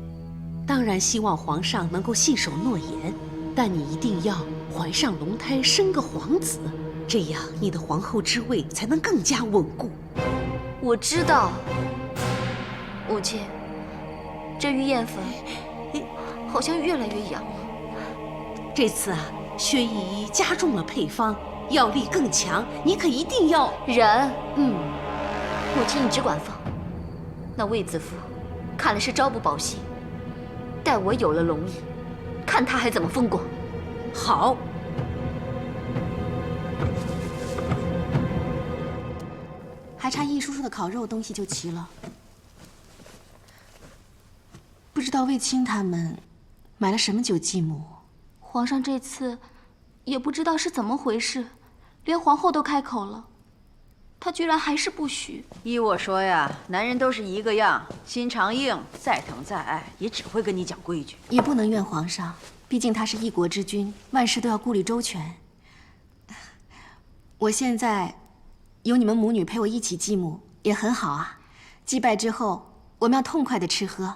当然希望皇上能够信守诺言，但你一定要怀上龙胎，生个皇子，这样你的皇后之位才能更加稳固。我知道，母亲，这玉燕粉好像越来越痒了。这次啊，薛姨姨加重了配方，药力更强，你可一定要忍。母亲你只管放。那卫子夫看来是朝不保夕，待我有了龙翼，看他还怎么风光。好。还差易叔叔的烤肉东西就齐了，不知道卫青他们买了什么酒祭母。皇上这次也不知道是怎么回事，连皇后都开口了，他居然还是不许。依我说呀，男人都是一个样，心肠硬，再疼再爱也只会跟你讲规矩。也不能怨皇上，毕竟他是一国之君，万事都要顾虑周全。我现在有你们母女陪我一起祭母，也很好啊。祭拜之后，我们要痛快的吃喝，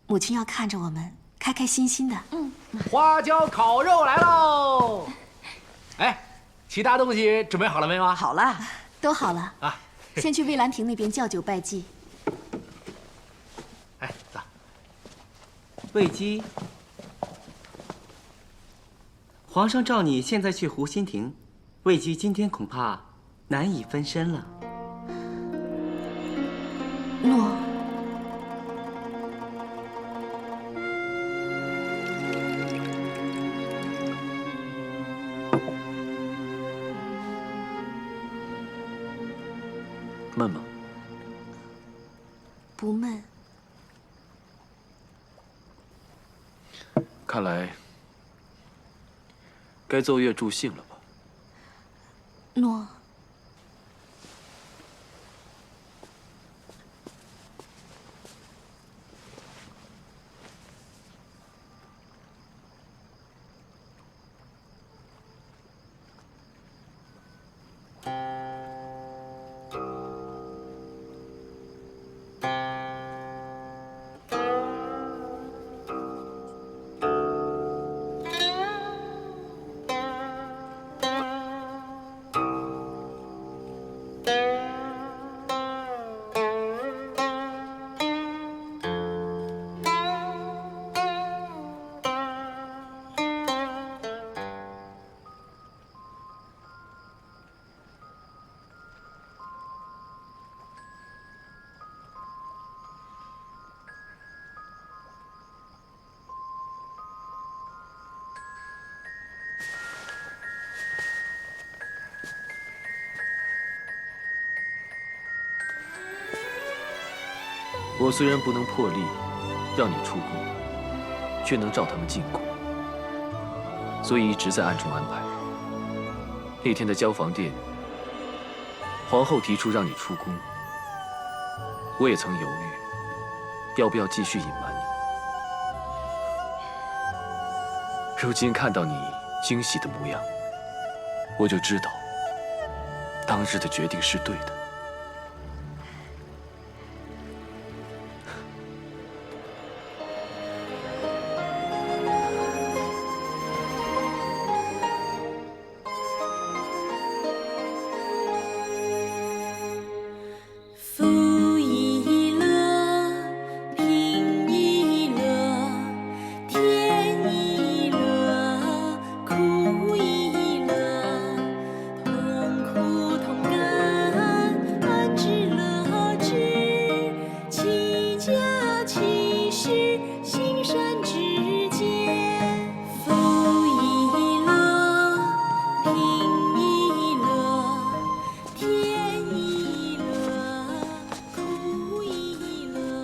母亲要看着我们开开心心的。花椒烤肉来喽！哎，其他东西准备好了没有啊？好了，都好了啊。先去蔚兰亭那边叫酒拜祭。哎，走。魏姬，皇上召你现在去湖心亭，魏姬今天恐怕难以分身了。诺。闷吗？不闷。看来该奏乐助兴了吧？诺。我虽然不能破例让你出宫，却能召他们进宫，所以一直在暗中安排。那天在交房殿，皇后提出让你出宫，我也曾犹豫，要不要继续隐瞒你。如今看到你惊喜的模样，我就知道，当日的决定是对的。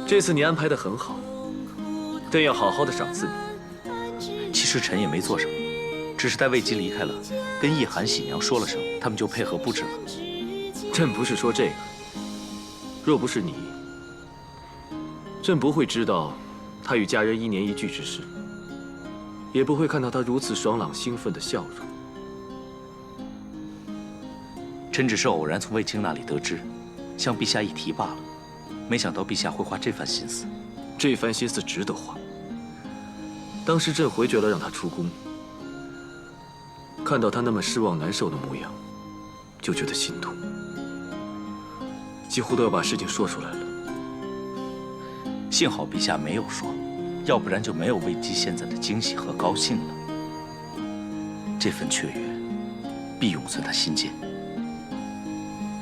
这次你安排得很好，朕要好好的赏赐你。其实臣也没做什么，只是待魏姬离开了，跟懿寒、喜娘说了声，他们就配合布置了。朕不是说这个，若不是你，朕不会知道他与家人一年一聚之事，也不会看到他如此爽朗兴奋的笑容。臣只是偶然从卫青那里得知，向陛下一提罢了。没想到陛下会花这番心思，这番心思值得花。当时朕回绝了让他出宫，看到他那么失望难受的模样，就觉得心痛，几乎都要把事情说出来了。幸好陛下没有说，要不然就没有魏姬现在的惊喜和高兴了。这份雀跃，必永存他心间。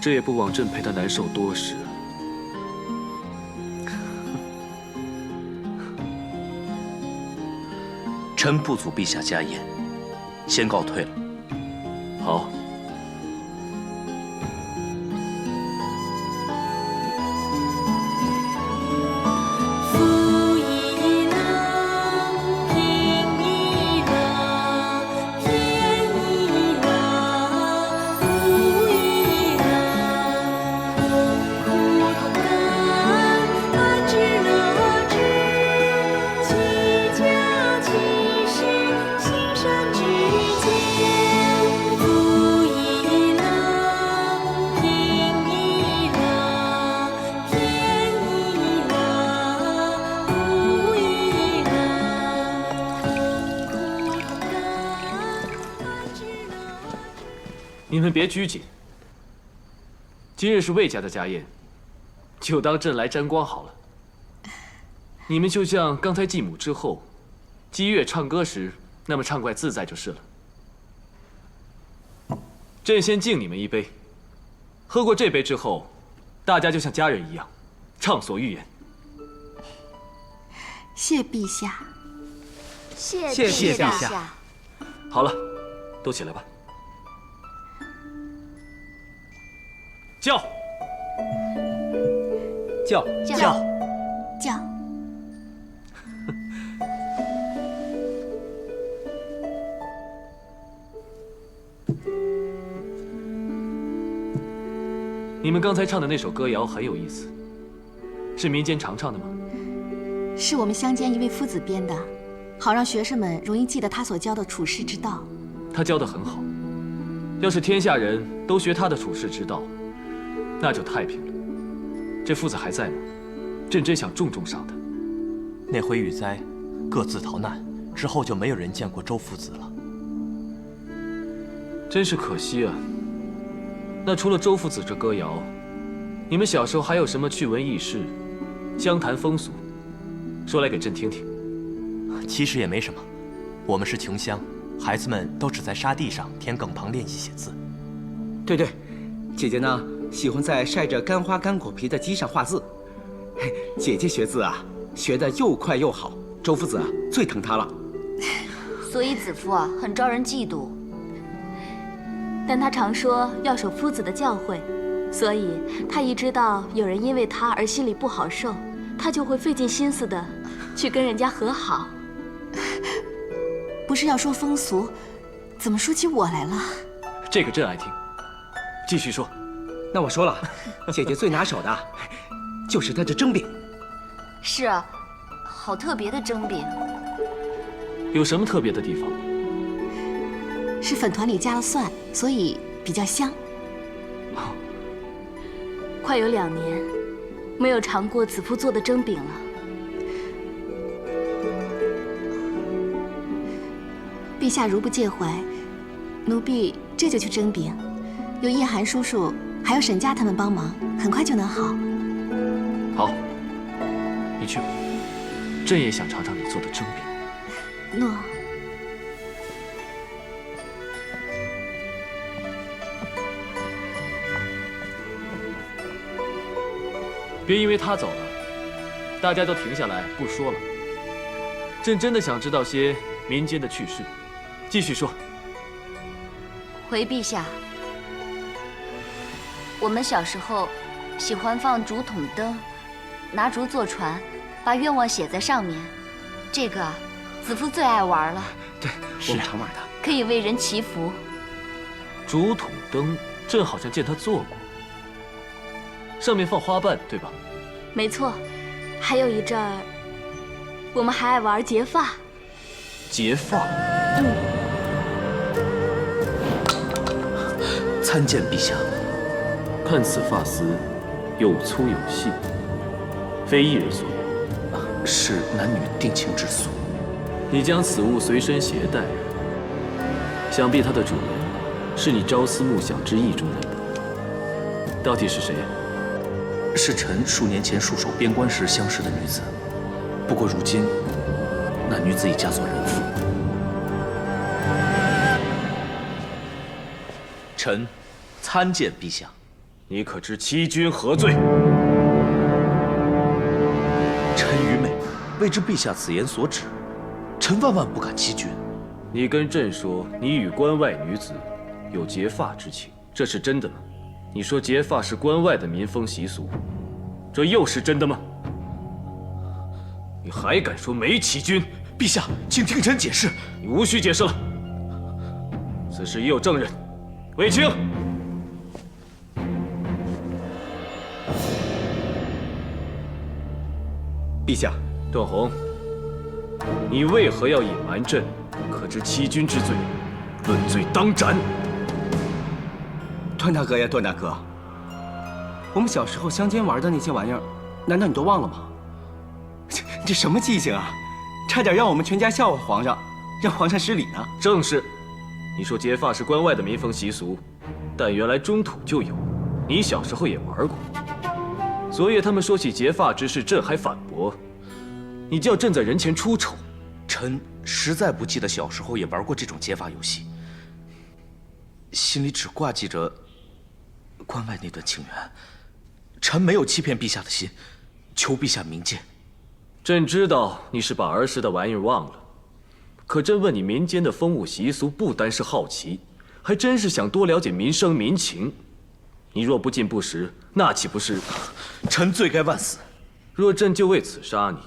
这也不枉朕陪他难受多时。臣不阻陛下家宴，先告退了。好。你们别拘谨，今日是魏家的家宴，就当朕来沾光好了。你们就像刚才继母之后，姬月唱歌时那么畅快自在就是了。朕先敬你们一杯，喝过这杯之后，大家就像家人一样，畅所欲言。谢陛下，谢陛下。好了，都起来吧。叫！你们刚才唱的那首歌谣很有意思，是民间常唱的吗？是我们乡间一位夫子编的，好让学生们容易记得他所教的处世之道。他教得很好，要是天下人都学他的处世之道，那就太平了。这夫子还在吗？朕真想重重赏他。那回雨灾，各自逃难之后，就没有人见过周夫子了。真是可惜啊。那除了周夫子这歌谣，你们小时候还有什么趣闻轶事、湘谈风俗，说来给朕听听。其实也没什么，我们是穷乡，孩子们都只在沙地上田埂旁练习写字。对，姐姐呢喜欢在晒着干花干果皮的鸡上画字。姐姐学字啊，学得又快又好，周夫子啊最疼她了。所以子夫啊很招人嫉妒。但他常说要守夫子的教诲，所以他一知道有人因为他而心里不好受，他就会费尽心思的去跟人家和好。不是要说风俗，怎么说起我来了？这个朕爱听，继续说。那我说了，姐姐最拿手的就是她的蒸饼。是啊，好特别的蒸饼。有什么特别的地方？是粉团里加了蒜，所以比较香。快有2年没有尝过子夫做的蒸饼了。陛下如不介怀，奴婢这就去蒸饼。有叶寒叔叔还有沈家他们帮忙，很快就能好。好，你去吧。朕也想尝尝你做的蒸饼。诺。别因为他走了，大家都停下来不说了。朕真的想知道些民间的趣事，继续说。回陛下，我们小时候喜欢放竹筒灯，拿竹做船，把愿望写在上面。这个子夫最爱玩了。对，我们常玩的。可以为人祈福。竹筒灯，朕好像见他做过。上面放花瓣，对吧？没错，还有一阵儿，我们还爱玩结发。结发？参见陛下。看此发丝，有粗有细，非一人所有，是男女定情之俗。你将此物随身携带，想必它的主人是你朝思暮想之意中人。到底是谁？是臣数年前戍守边关时相识的女子，不过如今那女子已嫁作人妇。臣参见陛下。你可知欺君何罪？臣愚昧，未知陛下此言所指。臣万万不敢欺君。你跟朕说你与关外女子有结发之情，这是真的吗？你说结发是关外的民风习俗，这又是真的吗？你还敢说没欺君？陛下，请听臣解释。你无需解释了。此事已有证人，卫青。陛下，段宏，你为何要隐瞒朕？可知欺君之罪，论罪当斩。段大哥呀，段大哥，我们小时候乡间玩的那些玩意儿，难道你都忘了吗？这什么记性啊！差点让我们全家笑话皇上，让皇上失礼呢。正是，你说结发是关外的民风习俗，但原来中土就有，你小时候也玩过。昨夜他们说起结发之事，朕还反驳，你叫朕在人前出丑。臣实在不记得小时候也玩过这种结发游戏，心里只挂记着关外那段情缘。臣没有欺骗陛下的心，求陛下明鉴。朕知道你是把儿时的玩意儿忘了，可朕问你民间的风物习俗，不单是好奇，还真是想多了解民生民情。你若不进不识，那岂不是……臣罪该万死。若朕就为此杀你，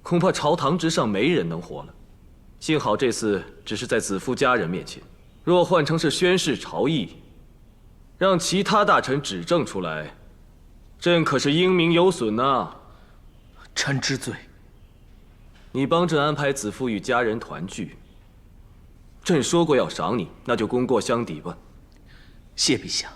恐怕朝堂之上没人能活了。幸好这次只是在子夫家人面前，若换成是宣示朝议，让其他大臣指证出来，朕可是英名有损呐。臣知罪。你帮朕安排子夫与家人团聚，朕说过要赏你，那就功过相抵吧。谢陛下。